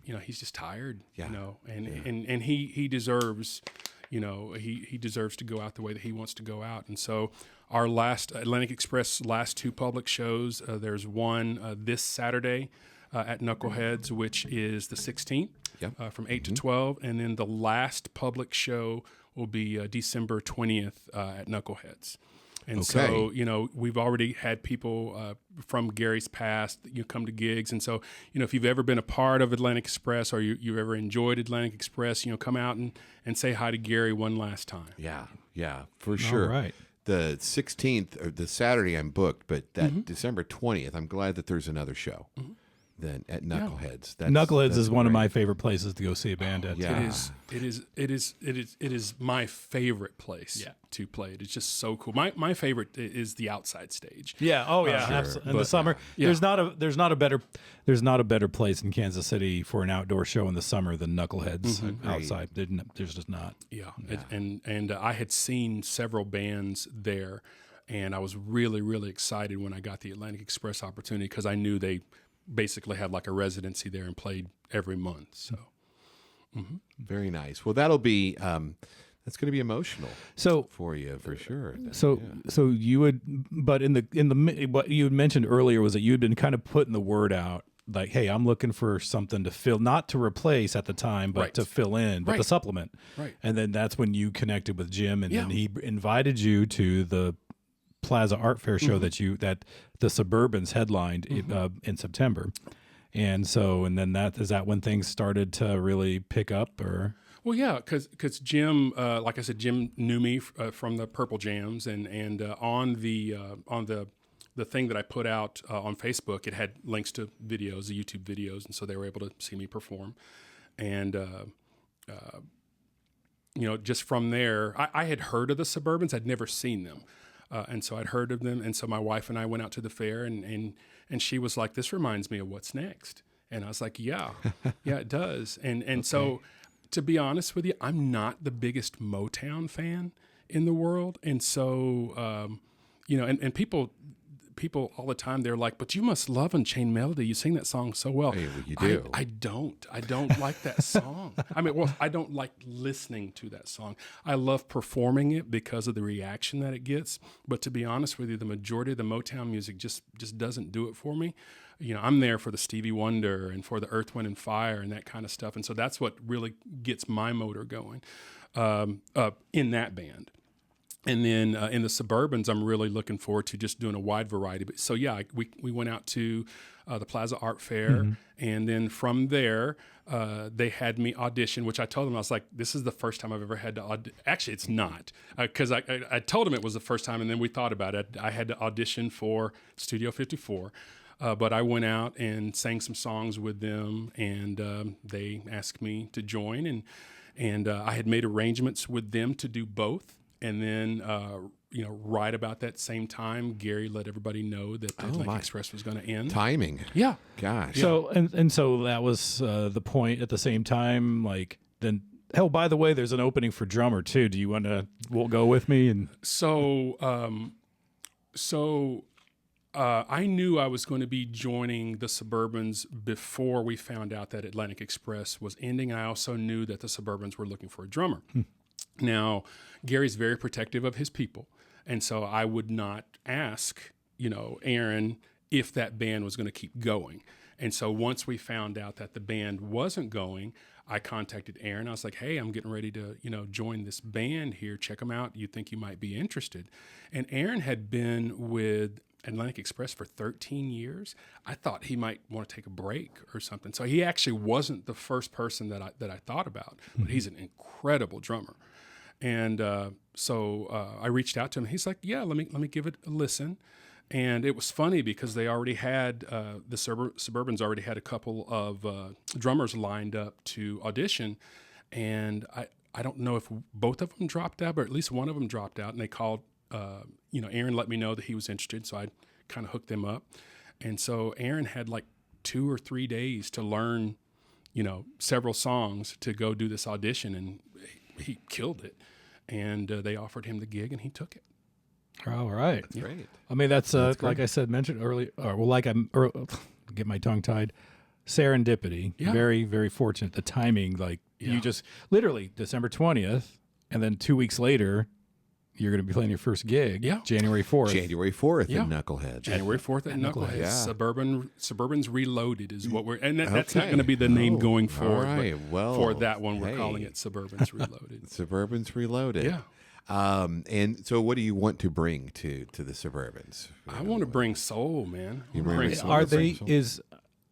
tired, and he deserves, he deserves to go out the way that he wants to go out. And so our last Atlantic Express last 2 public shows, there's one this Saturday at Knuckleheads, which is the 16th, from 8 to 12, and then the last public show will be December 20th at Knuckleheads. And so, we've already had people from Gary's past, come to gigs. And so, if you've ever been a part of Atlantic Express or you've ever enjoyed Atlantic Express, come out and say hi to Gary one last time. Yeah, for sure. All right. The 16th, or the Saturday I'm booked, but that December 20th, I'm glad that there's another show than at Knuckleheads. Knuckleheads is one of my favorite places to go see a band at. yeah. It is my favorite place to play. It's just so cool. My favorite is the outside stage. Yeah. Oh, yeah. Sure. Absolutely. In the summer, there's not a better place in Kansas City for an outdoor show in the summer than Knuckleheads outside. There's just not. Yeah. And I had seen several bands there, and I was really, really excited when I got the Atlantic Express opportunity because I knew they basically had like a residency there and played every month. So Very nice. Well, that'll be that's going to be emotional. For you for sure. So you would, but in the what you had mentioned earlier was that you had been kind of putting the word out, like, hey, I'm looking for something to fill, not to replace at the time, but to fill in, but to supplement. Right. And then that's when you connected with Jim, and then he invited you to the Plaza Art Fair show that the Suburbans headlined in September. And then is that when things started to really pick up, or? Well, yeah, because Jim, like I said, Jim knew me from the Purple Jams, and on the thing that I put out on Facebook, it had links to videos, the YouTube videos, and so they were able to see me perform. And just from there, I had heard of the Suburbans. I'd never seen them. And so I'd heard of them, and so my wife and I went out to the fair, and she was like, "This reminds me of What's Next," and I was like, "Yeah, it does." And so, to be honest with you, I'm not the biggest Motown fan in the world, and so and people all the time, they're like, "But you must love Unchained Melody. You sing that song so well." Hey, well, you do. I don't like that song. I mean, well, I don't like listening to that song. I love performing it because of the reaction that it gets. But to be honest with you, the majority of the Motown music just doesn't do it for me. I'm there for the Stevie Wonder and for the Earth, Wind, and Fire and that kind of stuff. And so that's what really gets my motor going in that band. And then in the Suburbans, I'm really looking forward to just doing a wide variety. But so we went out to the Plaza Art Fair, and then from there they had me audition. Which I told them, I was like, "This is the first time I've ever had to audition." Actually, it's not, because I told them it was the first time, and then we thought about it. I had to audition for Studio 54. But I went out and sang some songs with them, and they asked me to join, and I had made arrangements with them to do both. And then, right about that same time, Gary let everybody know that the Atlantic Express was going to end. Timing. Yeah. Gosh. So and so that was the point. At the same time, like, then. Oh, by the way, there's an opening for drummer too. Do you want to go with me? And So I knew I was going to be joining the Suburbans before we found out that Atlantic Express was ending. I also knew that the Suburbans were looking for a drummer. Now, Gary's very protective of his people, and so I would not ask, Aaron, if that band was going to keep going. And so once we found out that the band wasn't going, I contacted Aaron. I was like, hey, I'm getting ready to, join this band here. Check them out. You think you might be interested? And Aaron had been with Atlantic Express for 13 years. I thought he might want to take a break or something. So he actually wasn't the first person that I thought about, but he's an incredible drummer. And so I reached out to him. He's like, yeah, let me give it a listen. And it was funny because they already had, the Suburbans already had a couple of drummers lined up to audition. And I don't know if both of them dropped out, but at least one of them dropped out. And they called, Aaron let me know that he was interested. So I kind of hooked them up. And so Aaron had like 2 or 3 days to learn, several songs to go do this audition. And he killed it. And they offered him the gig and he took it. All right. That's great. I mean, that's like I said, mentioned earlier, get my tongue tied, serendipity. Yeah. Very, very fortunate. The timing, you just literally December 20th, and then 2 weeks later, you're going to be playing your first gig. Yeah. January 4th. January 4th at Knuckleheads. January 4th at Knuckleheads. Yeah. Suburbans Reloaded is what that's not going to be the name going forward. All right. Well, for that one, we're calling it Suburbans Reloaded. Suburbans Reloaded. Yeah. And so what do you want to bring to the Suburbans? I want to bring soul, man.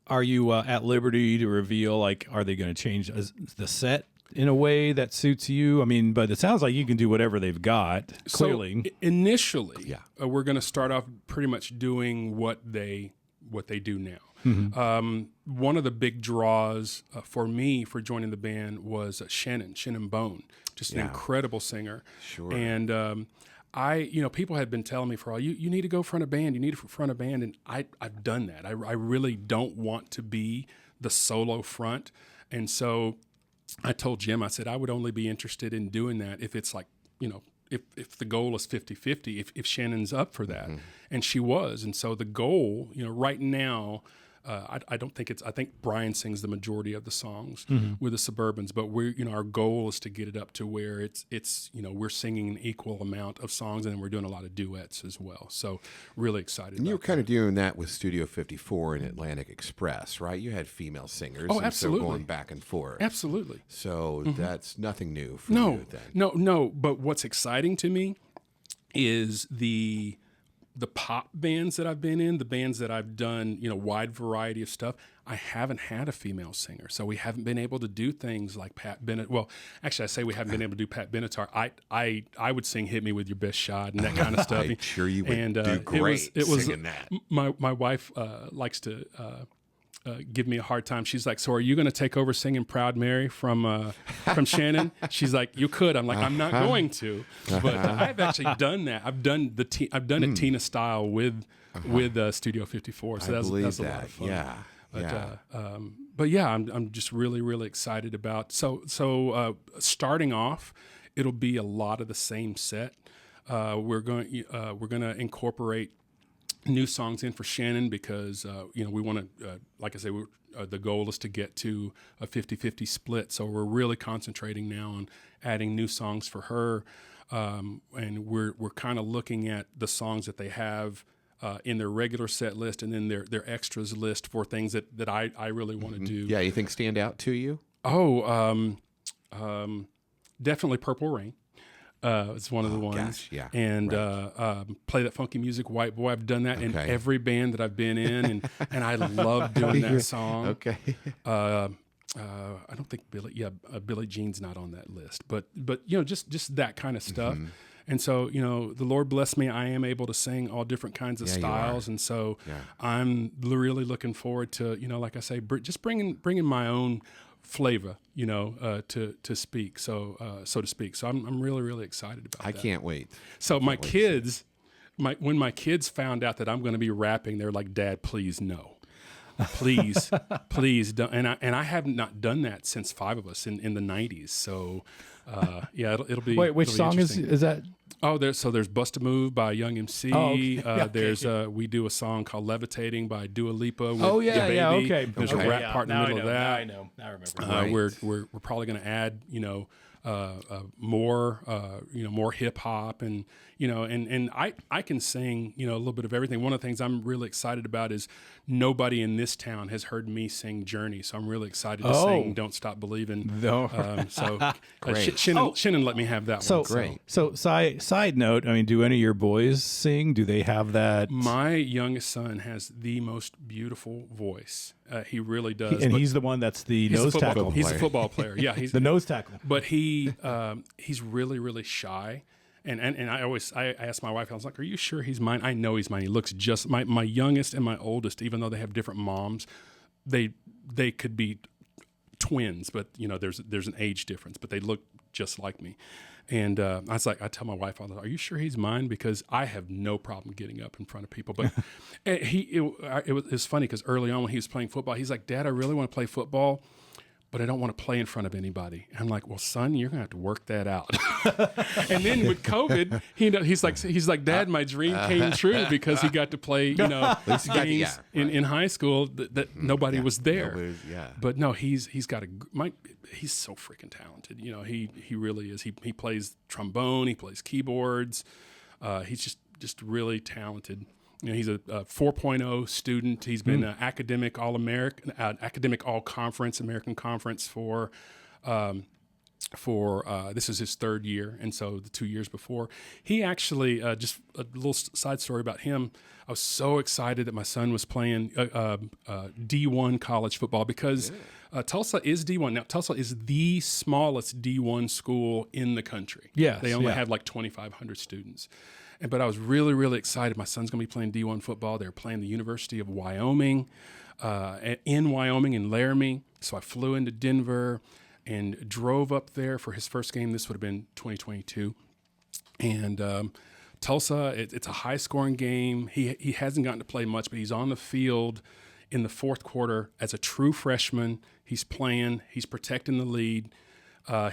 Are you at liberty to reveal, are they going to change the set in a way that suits you? I mean, but it sounds like you can do whatever they've got, clearly. So initially, we're going to start off pretty much doing what they do now. Mm-hmm. One of the big draws for me for joining the band was Shannon Bone, just an incredible singer. Sure. And people had been telling me for all, you need to go front a band, and I've done that. I really don't want to be the solo front. And so I told Jim, I said, I would only be interested in doing that if it's if the goal is 50-50, if Shannon's up for that. Mm-hmm. And she was. And so the goal, right now, I think Brian sings the majority of the songs with the Suburbans, but our goal is to get it up to where it's we're singing an equal amount of songs, and then we're doing a lot of duets as well. So really excited. And you were kind of doing that with Studio 54 and Atlantic Express, right? You had female singers. Oh, absolutely. So going back and forth. Absolutely. So that's nothing new for you then. No. But what's exciting to me is the pop bands that I've been in, the bands that I've done, wide variety of stuff. I haven't had a female singer, so we haven't been able to do things like Pat Bennett. Well, actually, I say we haven't been able to do Pat Benatar. I would sing "Hit Me with Your Best Shot" and that kind of stuff. I'm sure you would do great singing that. My wife likes to give me a hard time. She's like, so are you going to take over singing Proud Mary from Shannon? She's like, you could. I'm like, I'm not going to. But I've actually done that. I've done it Tina style with Studio 54. So that's a lot of fun. Yeah. But yeah, I'm just really, really excited about. So starting off, it'll be a lot of the same set. We're going to incorporate new songs in for Shannon because we want to like I say, the goal is to get to a 50-50 split, so we're really concentrating now on adding new songs for her, and we're kind of looking at the songs that they have in their regular set list and then their extras list for things that I really want to do. Yeah, you think stand out to you? Definitely Purple Rain. It's one of the ones. Gosh, yeah. And Play That Funky Music, White Boy. I've done that in every band that I've been in, and I love doing that song. Okay. I don't think Billie Jean's not on that list, but just that kind of stuff. Mm-hmm. And so, the Lord bless me, I am able to sing all different kinds of styles, and so I'm really looking forward to, like I say, just bringing my own flavor, to speak, so to speak. So I'm really, really excited about that. I can't wait. So my kids, when my kids found out that I'm going to be rapping, they're like, "Dad, please no, please don't." And I have not done that since Fivovus in the '90s. So it'll be. Wait, which it'll be song is that? There's Bust a Move by Young MC. Oh, okay. There's we do a song called Levitating by Dua Lipa. With okay. There's a rap part in the middle of that. I know. I remember. We're probably going to add more hip hop and I can sing a little bit of everything. One of the things I'm really excited about is nobody in this town has heard me sing Journey, so I'm really excited to sing Don't Stop Believing. No. Shannon let me have that one. Great. So side note, I mean, do any of your boys sing? Do they have that? My youngest son has the most beautiful voice. He really does. He's the one that's the nose tackle. He's a football player. Yeah, he's the nose tackle. But he's really, really shy. And I asked my wife, I was like, "Are you sure he's mine?" I know he's mine. He looks just my youngest and my oldest, even though they have different moms, they could be twins, but there's an age difference, but they look just like me. And I tell my wife, "Are you sure he's mine?" Because I have no problem getting up in front of people. But it was funny because early on when he was playing football, he's like, "Dad, I really want to play football, but I don't want to play in front of anybody." And I'm like, "Well, son, you're gonna have to work that out." And then with COVID, he's like, "Dad, my dream came true because he got to play, games in high school that nobody was there." But no, he's so freaking talented. He really is. He plays trombone, he plays keyboards. He's just really talented. He's a 4.0 student. He's been an academic All-American, academic All-Conference, American Conference for this is his third year, and so the 2 years before. He actually, just a little side story about him, I was so excited that my son was playing D1 college football because Tulsa is D1. Now, Tulsa is the smallest D1 school in the country. Yes, they only have like 2,500 students. But I was really, really excited. My son's going to be playing D1 football. They're playing the University of Wyoming, in Wyoming, in Laramie. So I flew into Denver and drove up there for his first game. This would have been 2022. And Tulsa, it's a high-scoring game. He hasn't gotten to play much, but he's on the field in the fourth quarter as a true freshman. He's playing. He's protecting the lead.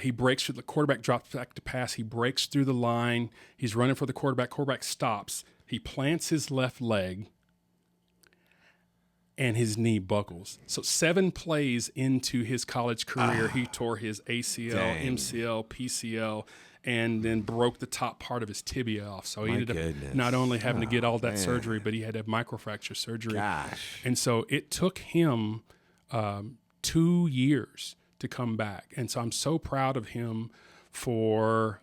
He breaks through the quarterback, drops back to pass. He breaks through the line. He's running for the quarterback. Quarterback stops. He plants his left leg, and his knee buckles. So 7 plays into his college career, he tore his ACL, MCL, PCL, and then broke the top part of his tibia off. So he ended up not only having to get all that surgery, but he had to have microfracture surgery. And so it took him 2 years to come back. And so I'm so proud of him for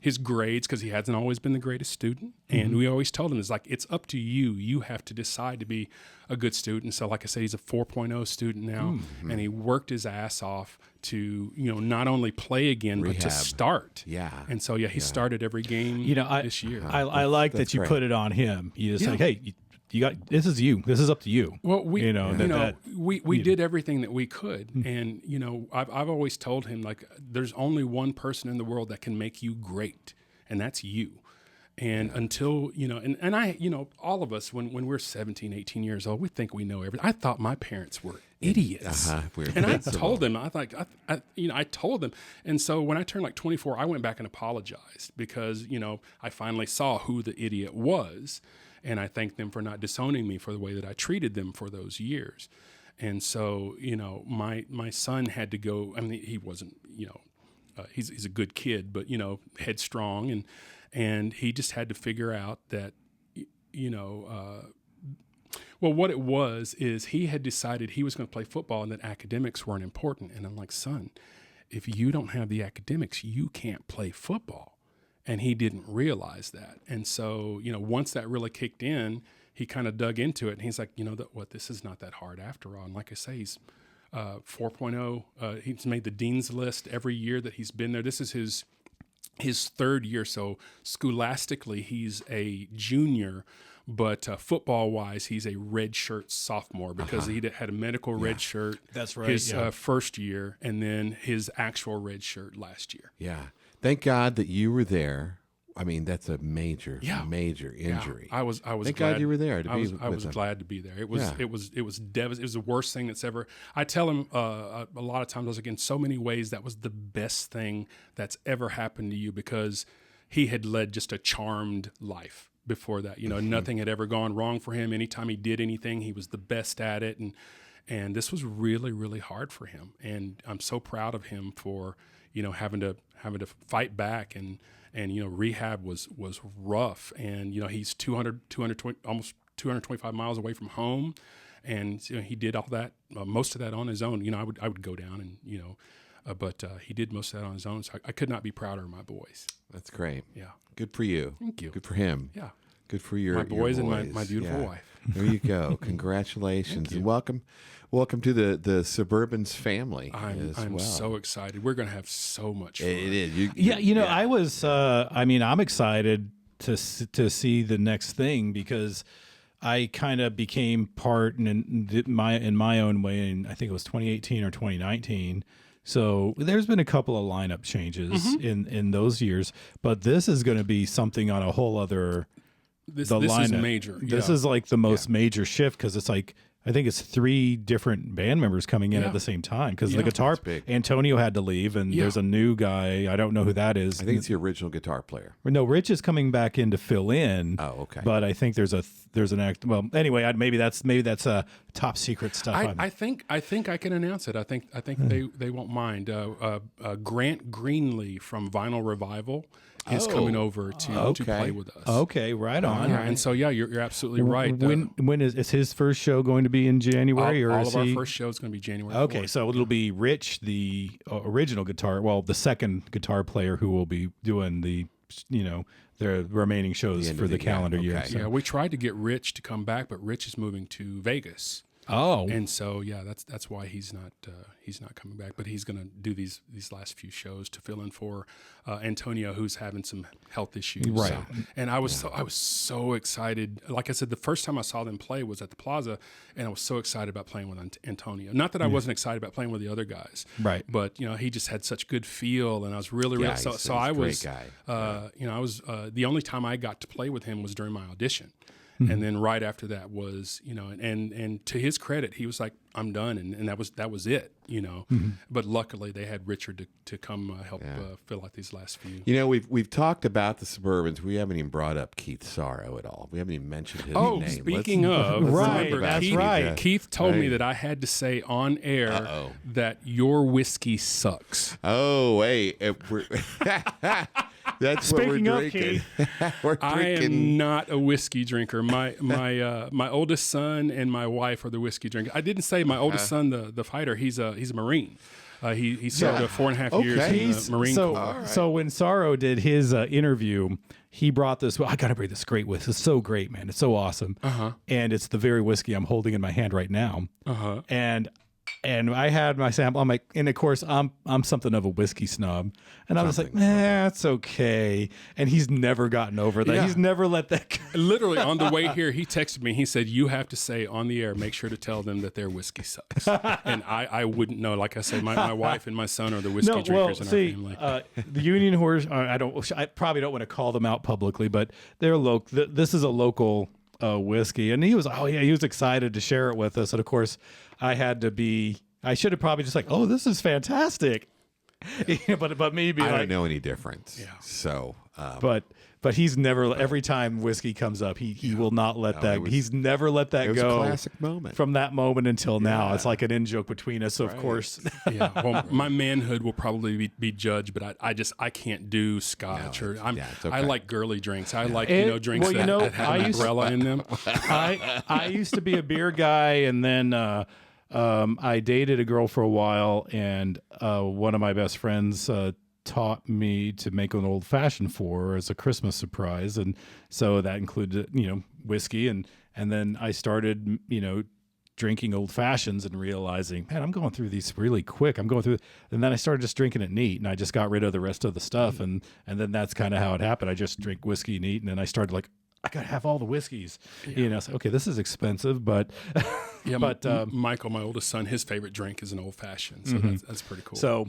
his grades because he hasn't always been the greatest student. And we always told him, it's up to you. You have to decide to be a good student. So like I said, he's a 4.0 student now, and he worked his ass off to, not only play again, but to start. Yeah. And so, he started every game this year. I like that you put it on him. You just like, hey, you got, this is you. This is up to you. Well, we did everything that we could, and I've always told him there's only one person in the world that can make you great, and that's you. And until and I all of us when we're 17, 18 years old, we think we know everything. I thought my parents were idiots, and I told them. I told them, and so when I turned 24, I went back and apologized because I finally saw who the idiot was. And I thank them for not disowning me for the way that I treated them for those years. And so, my son had to go. I mean, he wasn't, he's a good kid, but, headstrong. And he just had to figure out that, what it was is he had decided he was going to play football and that academics weren't important. And I'm like, son, if you don't have the academics, you can't play football. And he didn't realize that. And so, once that really kicked in, he kind of dug into it. And he's like, this is not that hard after all. And like I say, he's 4.0. He's made the dean's list every year that he's been there. This is his third year. So scholastically, he's a junior. But football-wise, he's a redshirt sophomore because he had a medical red shirt. That's right. His first year, and then his actual red shirt last year. Yeah. Thank God that you were there. I mean, that's a major injury. I was Thank glad, God you were there. I was glad to be there. It was devastating. It was the worst thing that's ever. I tell him a lot of times, in so many ways, that was the best thing that's ever happened to you because he had led just a charmed life before that. Nothing had ever gone wrong for him. Anytime he did anything, he was the best at it. And this was really, really hard for him. And I'm so proud of him for, having to fight back and rehab was rough. And, he's 220, almost 225 miles away from home. And he did all that, most of that on his own. I would go down and, but he did most of that on his own. So I could not be prouder of my boys. That's great. Yeah. Good for you. Thank you. Good for him. Yeah. Good for your my boys your and my beautiful wife. There you go. Congratulations and welcome to the Suburbans family. I'm so excited. We're going to have so much fun. It is. I was. I'm excited to see the next thing because I kind of became part in my own way. And I think it was 2018 or 2019. So there's been a couple of lineup changes in those years, but this is going to be something on a whole other. This is major. This is like the most major shift because it's like I think it's 3 different band members coming in at the same time because the guitar Antonio had to leave and there's a new guy. I don't know who that is. I think it's the original guitar player. No, Rich is coming back in to fill in. Oh, okay. But I think there's an act. Well, anyway, maybe that's top secret stuff. I think I can announce it. I think they won't mind. Grant Greenlee from Vinyl Revival is coming over to play with us. Okay, right on. And so you're absolutely right. When is his first show going to be in January all of our first show is going to be January 4th. Okay, so it'll be Rich, the original guitar, the second guitar player who will be doing the remaining shows for the calendar year. Okay. So. Yeah, we tried to get Rich to come back, but Rich is moving to Vegas. Oh, and so that's why he's not coming back. But he's going to do these last few shows to fill in for Antonio, who's having some health issues. Right. So, and I was so excited. Like I said, the first time I saw them play was at the Plaza, and I was so excited about playing with Antonio. Not that I wasn't excited about playing with the other guys, right? But he just had such good feel, and I was really so I was guy. I was the only time I got to play with him was during my audition. And then right after that was, and to his credit, he was like, I'm done. And that was it, But luckily they had Richard to come help fill out these last few. We've talked about the Suburbans. We haven't even brought up Keith Sorrow at all. We haven't even mentioned his name. Speaking of, Keith told me that I had to say on air that your whiskey sucks. Oh, wait. That's Speaking what we're of drinking. Keith, I am not a whiskey drinker. My oldest son and my wife are the whiskey drinkers. I didn't say my oldest son, the fighter. He's a Marine. He served 4.5 years in the Marine Corps. Right. So when Sorrow did his interview, he brought this. Well, I got to bring this great whiskey. It's so great, man. It's so awesome. And it's the very whiskey I'm holding in my hand right now. And I had my sample. I'm like, and of course, I'm something of a whiskey snob, and I was like, it's okay. And he's never gotten over that. Yeah. He's never let that go. Literally on the way here, he texted me. He said, "You have to say on the air, make sure to tell them that their whiskey sucks." And I wouldn't know. Like I said, my wife and my son are the whiskey drinkers in our family. The Union Horse. I probably don't want to call them out publicly, but they're local. This is a local whiskey, and he was excited to share it with us. And of course, I should have probably just like, oh, this is fantastic. but maybe I don't know any difference. Yeah. So, but he's never. Every time whiskey comes up, he will not let that. He's never let that go. It was a classic moment from that moment until now. It's like an in joke between us. So of course, Well, my manhood will probably be judged, but I can't do Scotch okay. I like girly drinks. I like drinks that have an umbrella in them. I used to be a beer guy, and then. I dated a girl for a while, and one of my best friends taught me to make an old fashioned for her as a Christmas surprise, and so that included whiskey, and then I started drinking old fashions and realizing, man, I'm going through these really quick. And then I started just drinking it neat, and I just got rid of the rest of the stuff, and then that's kind of how it happened. I just drink whiskey neat, and then I started like, I gotta have all the whiskeys. So, okay, this is expensive, but Michael, my oldest son, his favorite drink is an old fashioned. So that's pretty cool. So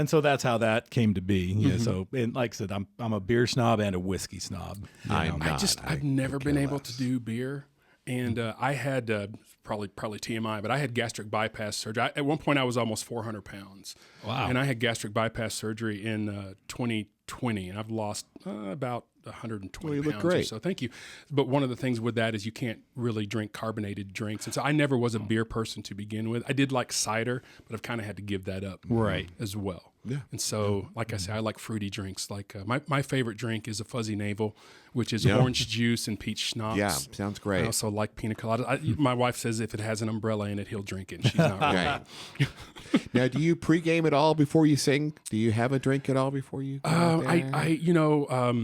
so that's how that came to be. Yeah. So and like I said, I'm a beer snob and a whiskey snob. I've never been able to do beer, and I had probably TMI, but I had gastric bypass surgery. At one point, I was almost 400 pounds. Wow. And I had gastric bypass surgery in 120, and I've lost about 120 Well, you look pounds or great. so. Thank you. But one of the things with that is you can't really drink carbonated drinks. And so I never was a beer person to begin with. I did like cider, but I've kind of had to give that up as well. Yeah. And so, like I say, I like fruity drinks. Like my favorite drink is a fuzzy navel, which is orange juice and peach schnapps. Yeah, sounds great. I also like pina colada. My wife says if it has an umbrella in it, he'll drink it. And she's not wrong. Right. Now, do you pregame at all before you sing? Do you have a drink at all before you? Go out there?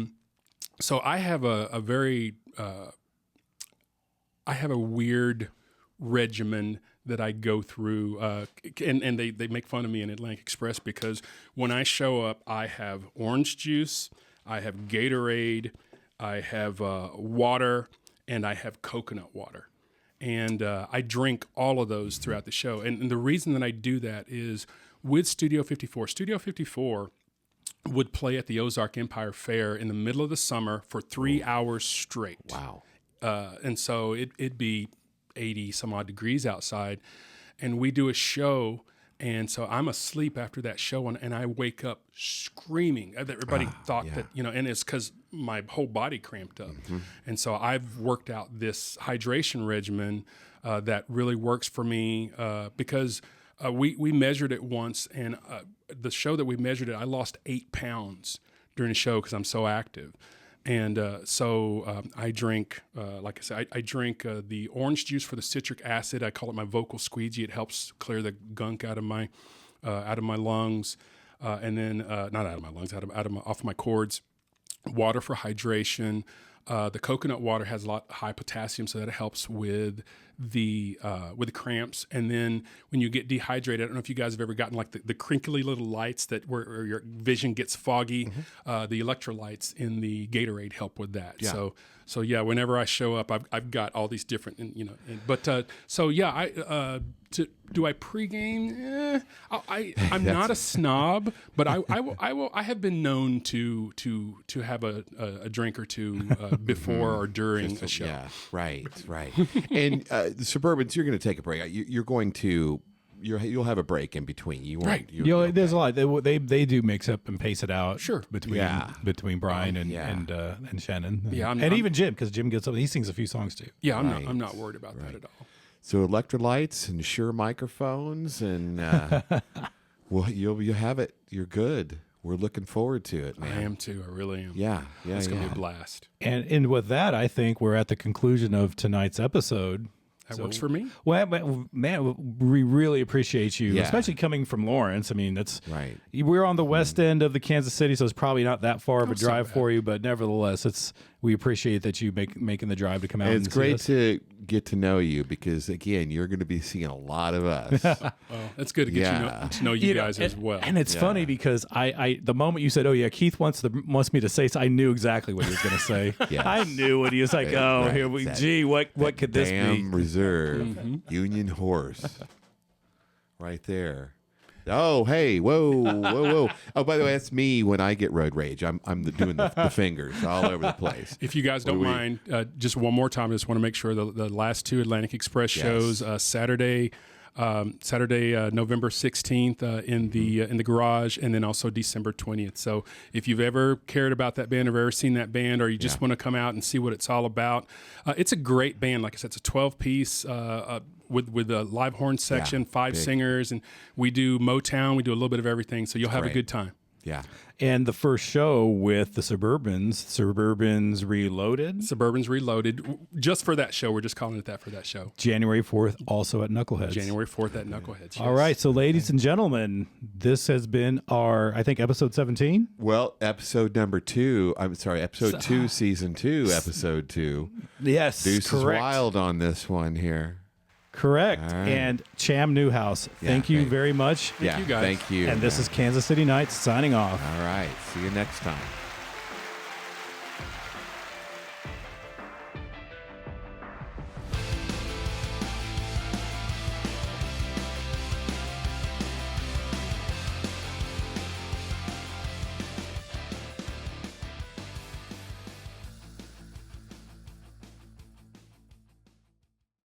So I have a very, I have a weird regimen that I go through, and they make fun of me in Atlantic Express because when I show up, I have orange juice, I have Gatorade, I have water, and I have coconut water. And I drink all of those throughout the show. And the reason that I do that is with Studio 54. Studio 54 would play at the Ozark Empire Fair in the middle of the summer for 3 hours straight. Wow. And so it'd be 80 some odd degrees outside, and we do a show. And so I'm asleep after that show, and I wake up screaming. Everybody thought that, and it's because my whole body cramped up. Mm-hmm. And so I've worked out this hydration regimen that really works for me because we measured it once, and the show that we measured it, I lost 8 pounds during the show because I'm so active. And so I drink, like I said, I drink the orange juice for the citric acid. I call it my vocal squeegee. It helps clear the gunk out of my lungs, and then not out of my lungs, off my cords. Water for hydration. The coconut water has a lot high potassium, so that helps with the cramps. And then when you get dehydrated, I don't know if you guys have ever gotten like the crinkly little lights that where your vision gets foggy. Mm-hmm. The electrolytes in the Gatorade help with that. Yeah. So yeah, whenever I show up, I've got all these different, do I pregame? I'm not a snob, but I have been known to have a drink or two before or during a show. Yeah, right. And the Suburbans, you're going to take a break. You're going to. You'll have a break in between. You won't. Right. There's a lot. They do mix up and pace it out. Sure. Between Brian and Shannon. Yeah. Even Jim, because Jim gets up. He sings a few songs too. Yeah. I'm not worried about that at all. So electrolytes and Shure microphones and well, you'll have it. You're good. We're looking forward to it, man. I am too. I really am. Yeah. It's gonna be a blast. And with that, I think we're at the conclusion of tonight's episode. That works for me. Well, man, we really appreciate you, especially coming from Lawrence. I mean, that's right. We're on the west end of the Kansas City, so it's probably not that far of a drive for you, but nevertheless, we appreciate that you making the drive to come out. And it's great to get to know you because, again, you're going to be seeing a lot of us. Well, it's good to get to know you guys as well. And it's funny because I the moment you said, "Oh yeah, Keith wants me to say," so I knew exactly what he was going to say. Yes. I knew what he was like. Oh, here we. Gee, what could this be? Damn Reserve Union Horse, right there. Oh, hey, whoa. Oh, by the way, that's me when I get road rage. I'm doing the fingers all over the place. If you guys don't mind, just one more time, I just want to make sure the last two Atlantic Express shows, Saturday, November 16th in the garage, and then also December 20th. So if you've ever cared about that band or ever seen that band, or you just want to come out and see what it's all about, it's a great band. Like I said, it's a 12-piece with a live horn section, 5 singers, and we do Motown, we do a little bit of everything. So you'll have a good time. Yeah. And the first show with the Suburbans Reloaded. Just for that show. We're just calling it that for that show. January 4th, also at Knuckleheads. January 4th at Knuckleheads. Yes. All right. So, ladies and gentlemen, this has been our, I think, episode 17. Well, episode number 2. I'm sorry, episode 2, season 2, episode 2. Yes, Deuce correct. is wild on this one here. Correct. Right. And Cham Newhouse, thank you very much. Thank you, guys. Thank you. And this is Kansas City Nights signing off. All right. See you next time.